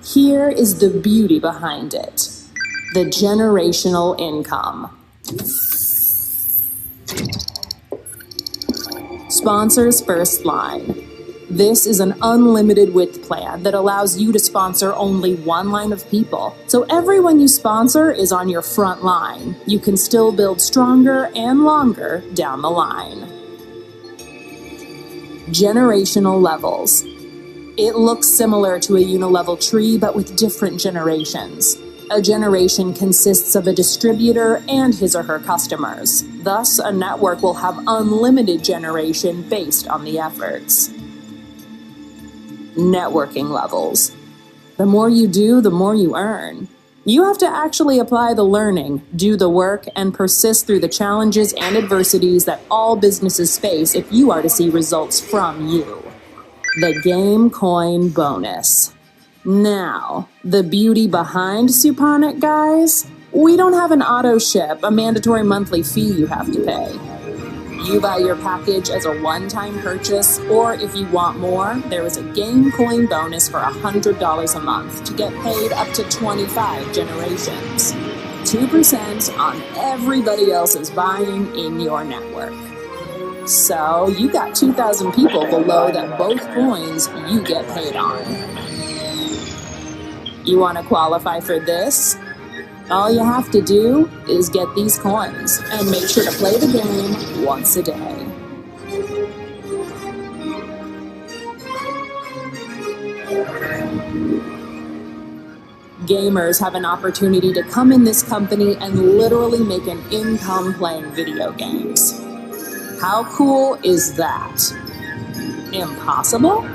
here is the beauty behind it. The generational income. Sponsors first line. This is an unlimited width plan that allows you to sponsor only one line of people. So everyone you sponsor is on your front line. You can still build stronger and longer down the line. Generational levels. It looks similar to a unilevel tree, but with different generations. A generation consists of a distributor and his or her customers. Thus, a network will have unlimited generation based on the efforts. Networking levels. The more you do, the more you earn. You have to actually apply the learning, do the work, and persist through the challenges and adversities that all businesses face if you are to see results from you. The Game Coin Bonus. Now, the beauty behind Suponic, guys? We don't have an auto ship, a mandatory monthly fee you have to pay. You buy your package as a one-time purchase, or if you want more, there is a Game Coin bonus for $100 a month to get paid up to 25 generations. 2% on everybody else's buying in your network. So you got 2,000 people below that both coins you get paid on. You want to qualify for this? All you have to do is get these coins and make sure to play the game once a day. Gamers have an opportunity to come in this company and literally make an income playing video games. How cool is that? Impossible?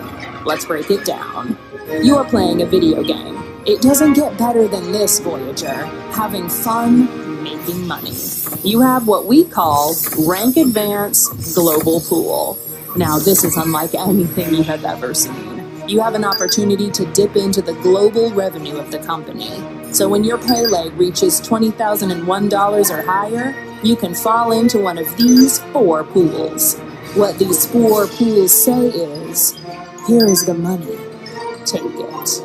Let's break it down. You are playing a video game. It doesn't get better than this, Voyager. Having fun, making money. You have what we call Rank Advance Global Pool. Now, this is unlike anything you have ever seen. You have an opportunity to dip into the global revenue of the company. So when your pay leg reaches $20,001 or higher, you can fall into one of these 4 pools. What these 4 pools say is, here is the money. Take it.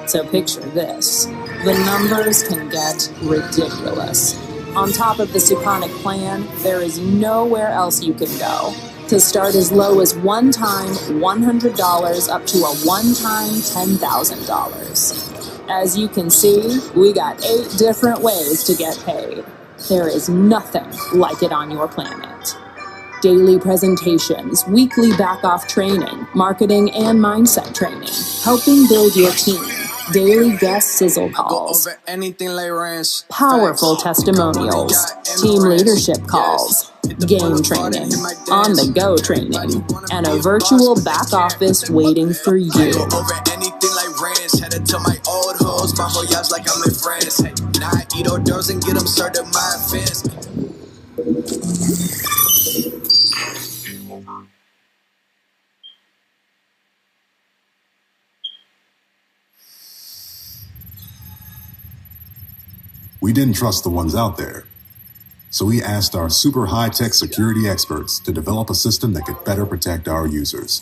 So picture this. The numbers can get ridiculous. On top of the Suponic plan, there is nowhere else you can go. To start as low as one-time $100 up to a one-time $10,000. As you can see, we got 8 different ways to get paid. There is nothing like it on your planet. Daily presentations, weekly back-off training, marketing and mindset training, helping build your team, daily guest sizzle calls, powerful testimonials, team leadership calls, game training, on-the-go training, and a virtual back office waiting for you. Headed to my old hoes, my voyage like I'm in France. Hey, now I eat hors d'oeuvres and get them served at my events. We didn't trust the ones out there, so we asked our super high-tech security experts to develop a system that could better protect our users.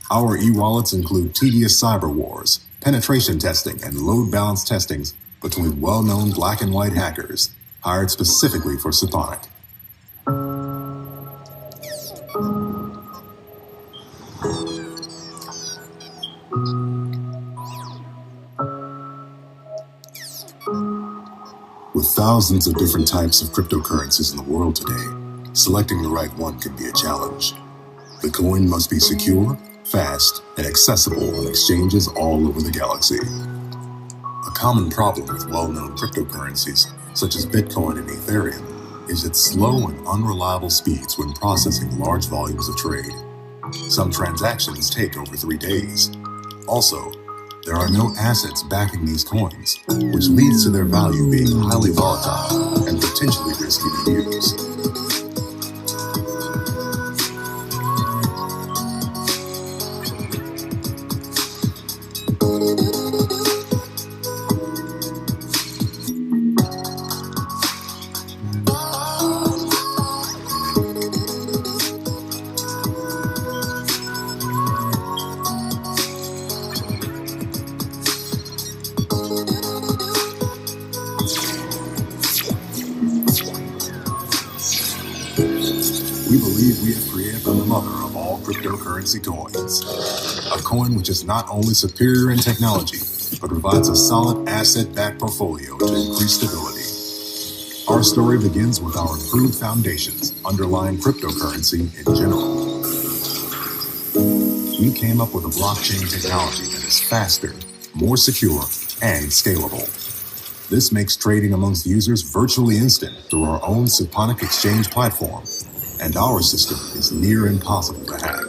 Our e-wallets include tedious cyber wars, penetration testing, and load balance testings between well-known black and white hackers hired specifically for Suponic. With thousands of different types of cryptocurrencies in the world today, selecting the right one can be a challenge. The coin must be secure, fast, and accessible on exchanges all over the galaxy. A common problem with well-known cryptocurrencies, such as Bitcoin and Ethereum, is its slow and unreliable speeds when processing large volumes of trade. Some transactions take over 3 days. Also, there are no assets backing these coins, which leads to their value being highly volatile and potentially risky to use. We believe we have created the mother of all cryptocurrency coins. A coin which is not only superior in technology, but provides a solid asset-backed portfolio to increase stability. Our story begins with our improved foundations underlying cryptocurrency in general. We came up with a blockchain technology that is faster, more secure, and scalable. This makes trading amongst users virtually instant through our own Suponic exchange platform, and our system is near impossible to hack.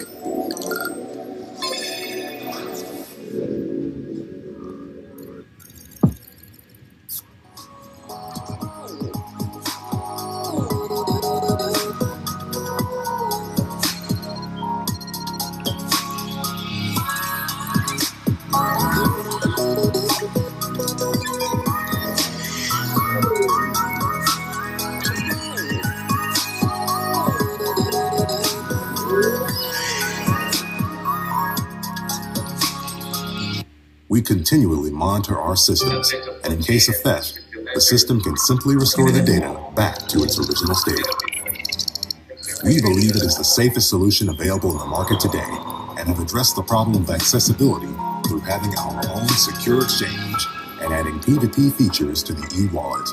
We continually monitor our systems, and in case of theft, the system can simply restore the data back to its original state. We believe it is the safest solution available in the market today, and have addressed the problem of accessibility through having our own secure exchange and adding P2P features to the e-wallet.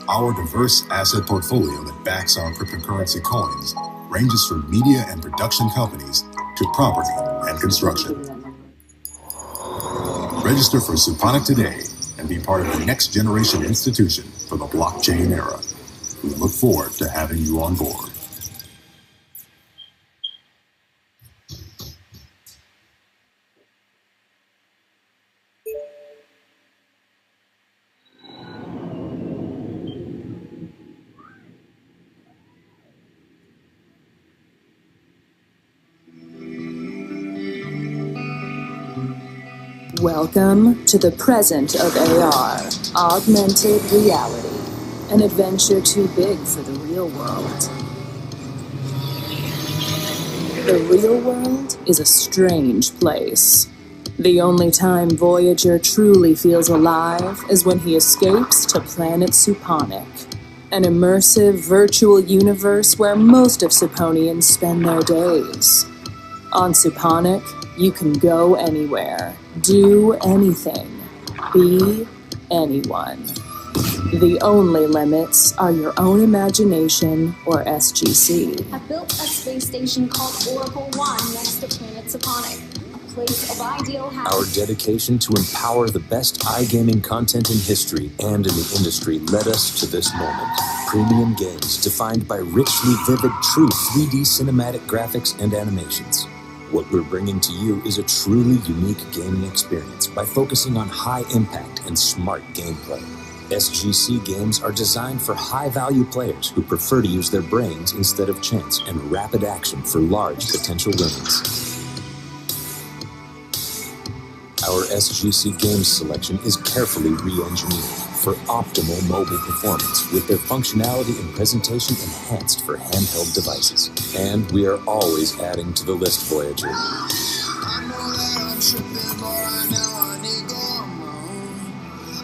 Our diverse asset portfolio that backs our cryptocurrency coins ranges from media and production companies to property and construction. Register for Suponic today and be part of the next generation institution for the blockchain era. We look forward to having you on board. Welcome to the present of AR, augmented reality, an adventure too big for the real world. The real world is a strange place. The only time Voyager truly feels alive is when he escapes to planet Suponic, an immersive virtual universe where most of Suponians spend their days. On Suponic, you can go anywhere, do anything, be anyone. The only limits are your own imagination or SGC. I've built a space station called Oracle One next to planet Suponic, a place of ideal habitat. Our dedication to empower the best iGaming content in history and in the industry led us to this moment. Premium games defined by richly vivid, true 3D cinematic graphics and animations. What we're bringing to you is a truly unique gaming experience by focusing on high impact and smart gameplay. SGC games are designed for high-value players who prefer to use their brains instead of chance and rapid action for large potential winnings. Our SGC games selection is carefully re-engineered for optimal mobile performance with their functionality and presentation enhanced for handheld devices. And we are always adding to the list, Voyager.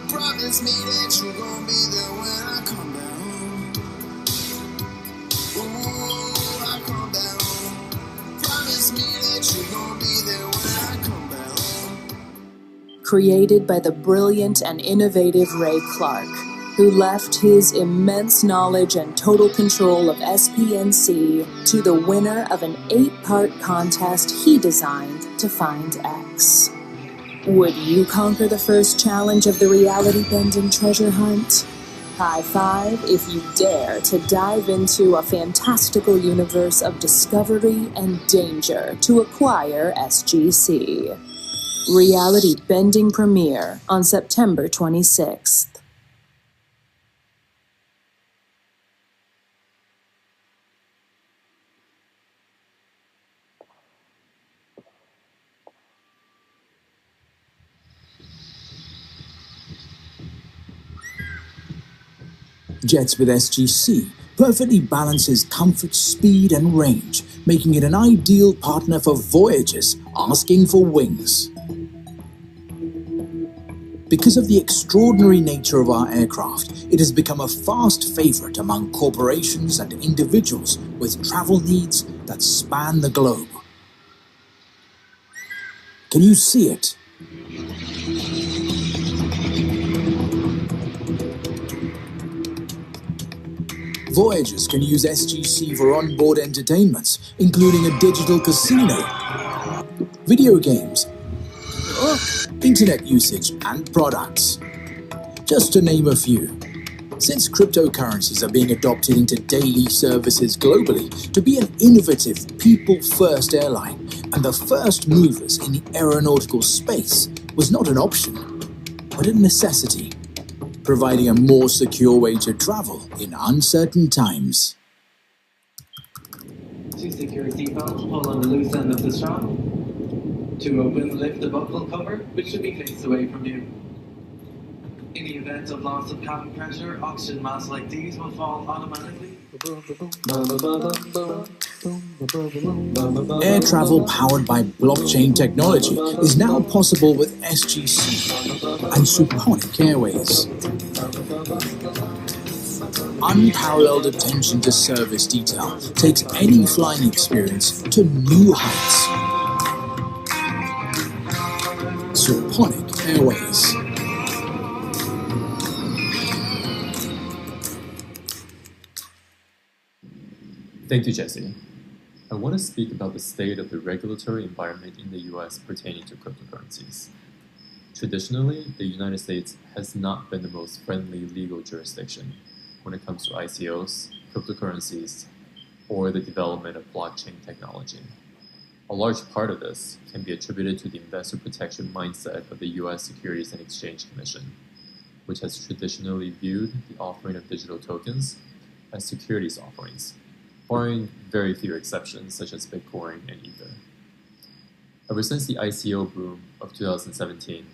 Promise me that you gon' be there when I come down. Ooh, I come down. Promise me that you gon' be there when I come down. Created by the brilliant and innovative Ray Clark, who left his immense knowledge and total control of SPNC to the winner of an 8-part contest he designed to find X. Would you conquer the first challenge of the reality-bending treasure hunt? High five if you dare to dive into a fantastical universe of discovery and danger to acquire SGC. Reality-bending premiere on September 26th. Jets with SGC perfectly balances comfort, speed, and range, making it an ideal partner for Voyagers asking for wings. Because of the extraordinary nature of our aircraft, it has become a fast favorite among corporations and individuals with travel needs that span the globe. Can you see it? Voyagers can use SGC for onboard entertainments, including a digital casino, video games, internet usage, and products. Just to name a few. Since cryptocurrencies are being adopted into daily services globally, to be an innovative, people-first airline and the first movers in the aeronautical space was not an option, but a necessity, providing a more secure way to travel in uncertain times. To secure seatbelt, pull on the loose end of the strap. To open, lift the buckle cover, which should be faced away from you. In the event of loss of cabin pressure, oxygen masks like these will fall automatically. Air travel powered by blockchain technology is now possible with SGC and Suponic Airways. Unparalleled attention to service detail takes any flying experience to new heights. Suponic Airways. Thank you, Jesse. I want to speak about the state of the regulatory environment in the US pertaining to cryptocurrencies. Traditionally, the United States has not been the most friendly legal jurisdiction when it comes to ICOs, cryptocurrencies, or the development of blockchain technology. A large part of this can be attributed to the investor protection mindset of the US Securities and Exchange Commission, which has traditionally viewed the offering of digital tokens as securities offerings, barring very few exceptions such as Bitcoin and Ether. Ever since the ICO boom of 2017,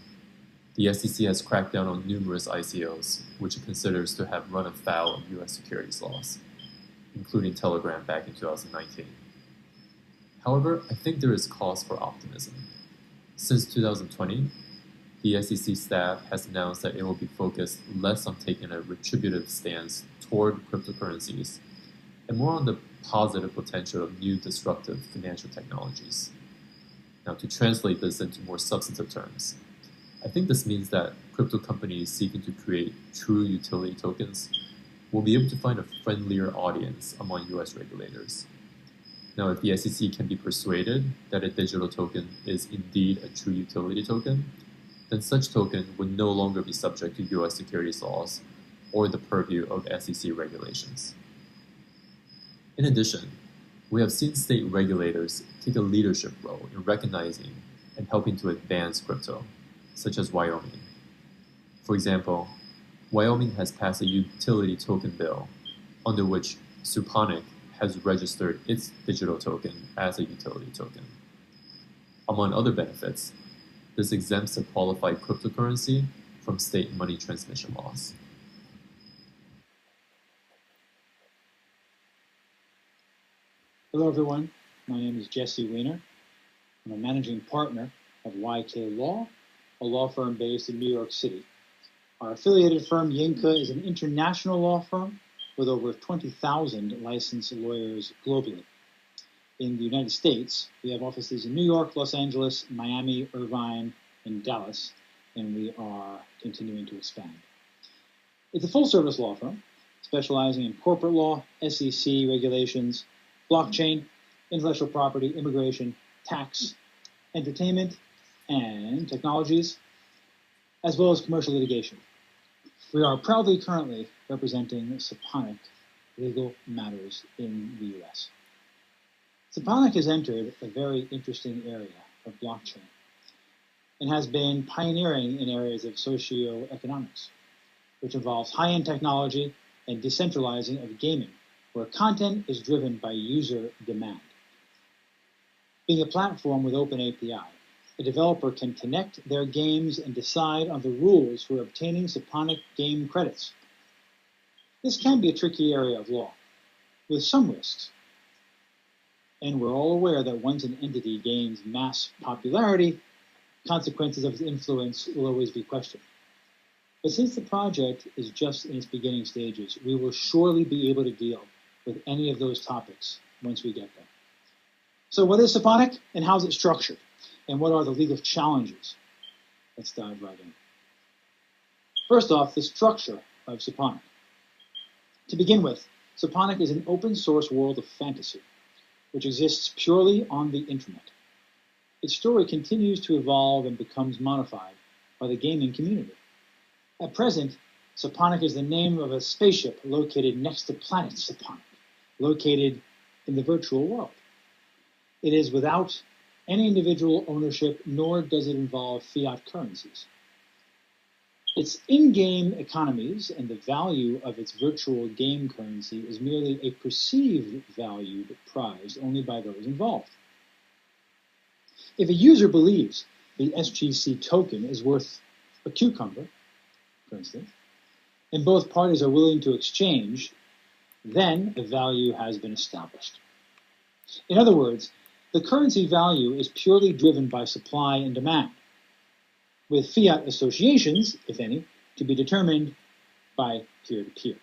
the SEC has cracked down on numerous ICOs, which it considers to have run afoul of US securities laws, including Telegram back in 2019. However, I think there is cause for optimism. Since 2020, the SEC staff has announced that it will be focused less on taking a retributive stance toward cryptocurrencies and more on the positive potential of new disruptive financial technologies. Now, to translate this into more substantive terms, I think this means that crypto companies seeking to create true utility tokens will be able to find a friendlier audience among US regulators. Now, if the SEC can be persuaded that a digital token is indeed a true utility token, then such token would no longer be subject to US securities laws or the purview of SEC regulations. In addition, we have seen state regulators take a leadership role in recognizing and helping to advance crypto, such as Wyoming. For example, Wyoming has passed a utility token bill under which Suponic has registered its digital token as a utility token. Among other benefits, this exempts a qualified cryptocurrency from state money transmission laws. Hello everyone, my name is Jesse Weiner. I'm a managing partner of YK Law, a law firm based in New York City. Our affiliated firm, Yinka, is an international law firm with over 20,000 licensed lawyers globally. In the United States, we have offices in New York, Los Angeles, Miami, Irvine, and Dallas, and we are continuing to expand. It's a full-service law firm specializing in corporate law, SEC regulations, blockchain, intellectual property, immigration, tax, entertainment, and technologies, as well as commercial litigation. We are proudly currently representing Suponic legal matters in the U.S. Suponic has entered a very interesting area of blockchain and has been pioneering in areas of socioeconomics, which involves high-end technology and decentralizing of gaming, where content is driven by user demand. Being a platform with open API, a developer can connect their games and decide on the rules for obtaining Suponic game credits. This can be a tricky area of law, with some risks. And we're all aware that once an entity gains mass popularity, consequences of its influence will always be questioned. But since the project is just in its beginning stages, we will surely be able to deal with any of those topics once we get there. So what is Suponic and how is it structured? And what are the legal challenges? Let's dive right in. First off, the structure of Suponic. To begin with, Suponic is an open source world of fantasy, which exists purely on the internet. Its story continues to evolve and becomes modified by the gaming community. At present, Suponic is the name of a spaceship located next to planet Suponic, located in the virtual world. It is without any individual ownership, nor does it involve fiat currencies. Its in-game economies and the value of its virtual game currency is merely a perceived value prized only by those involved. If a user believes the SGC token is worth a cucumber, for instance, and both parties are willing to exchange, then a value has been established. In other words, the currency value is purely driven by supply and demand, with fiat associations, if any, to be determined by peer-to-peer.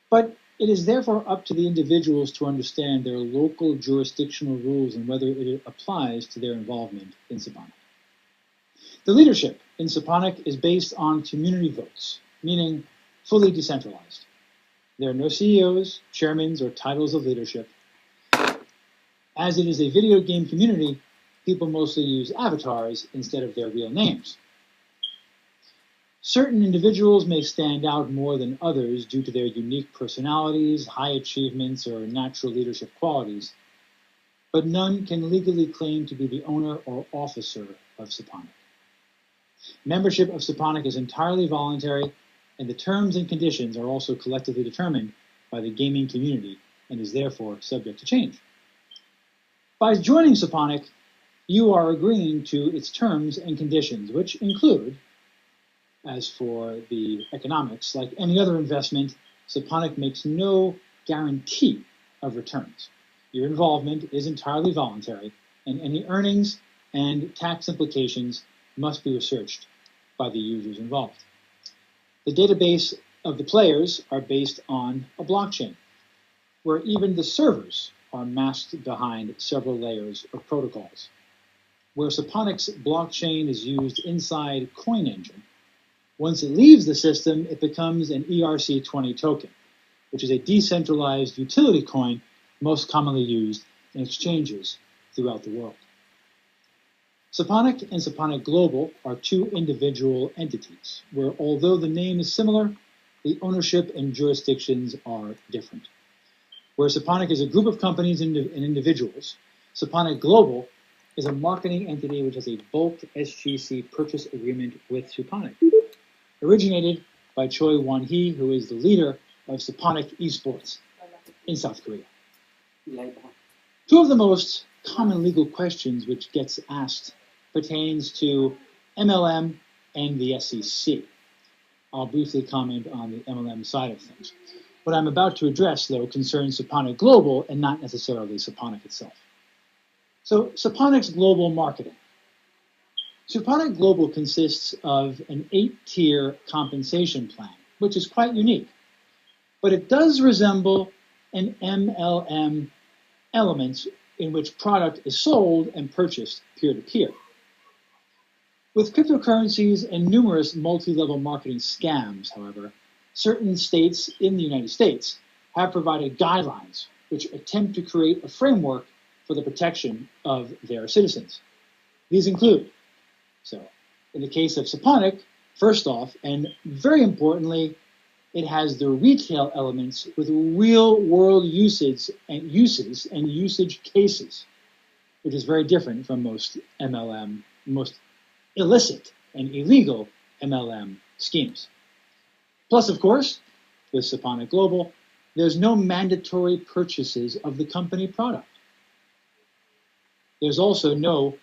But it is therefore up to the individuals to understand their local jurisdictional rules and whether it applies to their involvement in Suponic. The leadership in Suponic is based on community votes, meaning fully decentralized. There are no CEOs, chairmen, or titles of leadership. As it is a video game community, people mostly use avatars instead of their real names. Certain individuals may stand out more than others due to their unique personalities, high achievements, or natural leadership qualities, but none can legally claim to be the owner or officer of Suponic. Membership of Suponic is entirely voluntary, and the terms and conditions are also collectively determined by the gaming community and is therefore subject to change. By joining Suponic, you are agreeing to its terms and conditions, which include, as for the economics, like any other investment, Suponic makes no guarantee of returns. Your involvement is entirely voluntary, and any earnings and tax implications must be researched by the users involved. The database of the players are based on a blockchain, where even the servers are masked behind several layers of protocols. Where Saponic's blockchain is used inside CoinEngine, once it leaves the system, it becomes an ERC20 token, which is a decentralized utility coin most commonly used in exchanges throughout the world. Saponic and Saponic Global are two individual entities, where although the name is similar, the ownership and jurisdictions are different. Where Saponic is a group of companies and individuals, Saponic Global is a marketing entity which has a bulk SGC purchase agreement with Suponic, originated by Choi Won-hee, who is the leader of Saponic Esports in South Korea. Two of the most common legal questions which gets asked pertains to MLM and the SEC. I'll briefly comment on the MLM side of things. What I'm about to address, though, concerns Saponic Global and not necessarily Saponic itself. So, Saponic's global marketing. Saponic Global consists of an 8-tier compensation plan, which is quite unique. But it does resemble an MLM element in which product is sold and purchased peer-to-peer. With cryptocurrencies and numerous multi-level marketing scams, however, certain states in the United States have provided guidelines which attempt to create a framework for the protection of their citizens. These include, in the case of Saponic, first off, and very importantly, it has the retail elements with real-world usage cases, which is very different from most MLM, most illicit and illegal MLM schemes. Plus, of course, with Saponic Global, there's no mandatory purchases of the company product. There's also no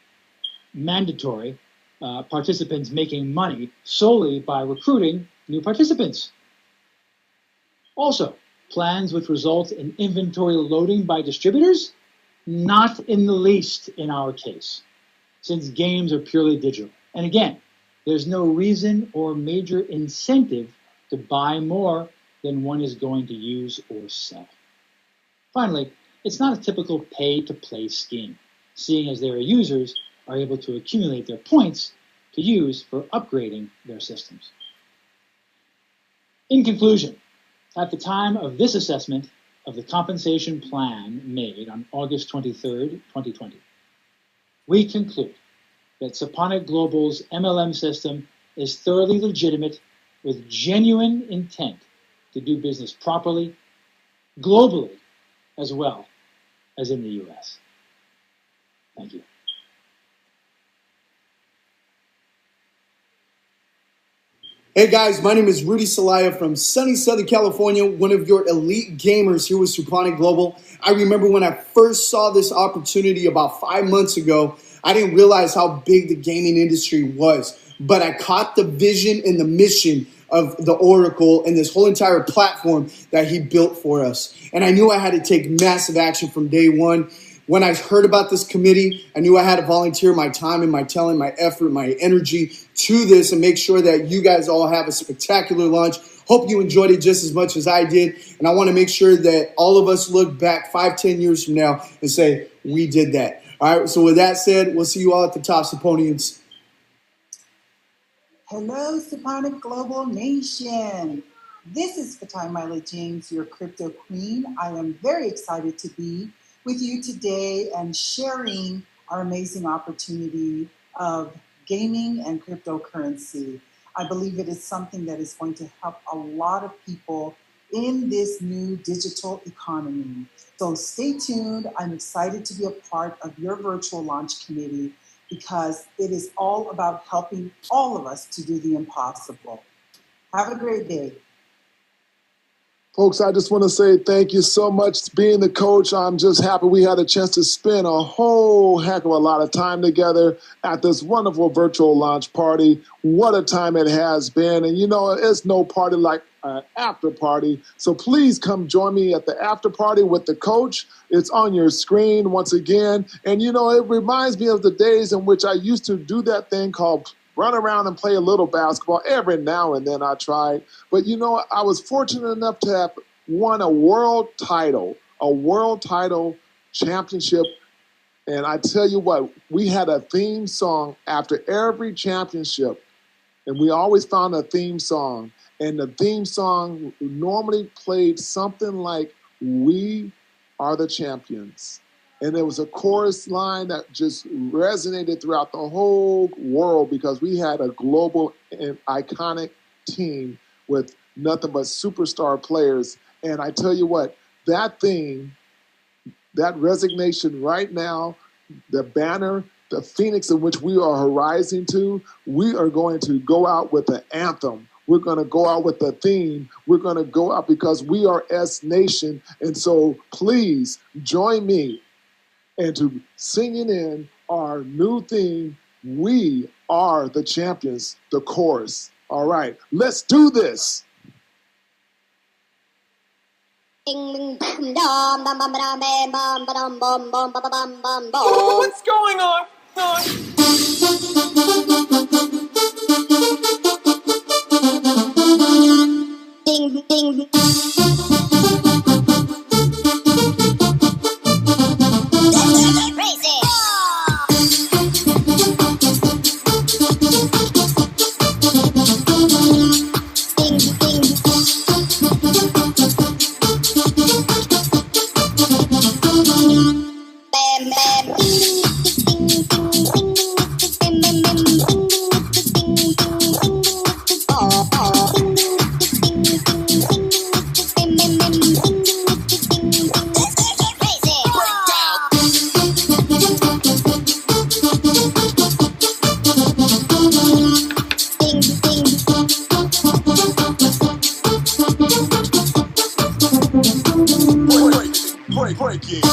mandatory participants making money solely by recruiting new participants. Also, plans which result in inventory loading by distributors? Not in the least in our case, since games are purely digital. And again, there's no reason or major incentive to buy more than one is going to use or sell. Finally, it's not a typical pay-to-play scheme, seeing as their users are able to accumulate their points to use for upgrading their systems. In conclusion, at the time of this assessment of the compensation plan made on August 23rd, 2020, we conclude that Saponic Global's MLM system is thoroughly legitimate with genuine intent to do business properly, globally, as well as in the U.S. Thank you. Hey guys, my name is Rudy Salaya from sunny Southern California, one of your elite gamers here with Saponic Global. I remember when I first saw this opportunity about 5 months ago, I didn't realize how big the gaming industry was, but I caught the vision and the mission of the Oracle and this whole entire platform that he built for us. And I knew I had to take massive action from day one. When I heard about this committee, I knew I had to volunteer my time and my talent, my effort, my energy to this and make sure that you guys all have a spectacular launch. Hope you enjoyed it just as much as I did. And I want to make sure that all of us look back 5-10 years from now and say, we did that. All right, so with that said, we'll see you all at the top, Saponians. Hello, Saponic Global Nation. This is Fatai Mila James, your crypto queen. I am very excited to be with you today and sharing our amazing opportunity of gaming and cryptocurrency. I believe it is something that is going to help a lot of people in this new digital economy. So stay tuned. I'm excited to be a part of your virtual launch committee because it is all about helping all of us to do the impossible. Have a great day. Folks, I just want to say thank you so much for being the coach. I'm just happy we had a chance to spend a whole heck of a lot of time together at this wonderful virtual launch party. What a time it has been. And you know, it's no party like after party. So please come join me at the after party with the coach. It's on your screen once again. And, you know, it reminds me of the days in which I used to do that thing called run around and play a little basketball. Every now and then I tried. But, you know, I was fortunate enough to have won a world title championship. And I tell you what, we had a theme song after every championship. And we always found a theme song. And the theme song normally played something like, "We are the champions." And there was a chorus line that just resonated throughout the whole world because we had a global and iconic team with nothing but superstar players. And I tell you what, that thing, that resignation right now, the banner, the phoenix in which we are rising to, we are going to go out with an anthem. We're going to go out with a theme. We're going to go out because we are S Nation. And so please join me into singing in our new theme, "We Are the Champions," the chorus. All right, let's do this. What's going on? Ding, ding. Crazy. Ding, ding. Bam, bam. Break it.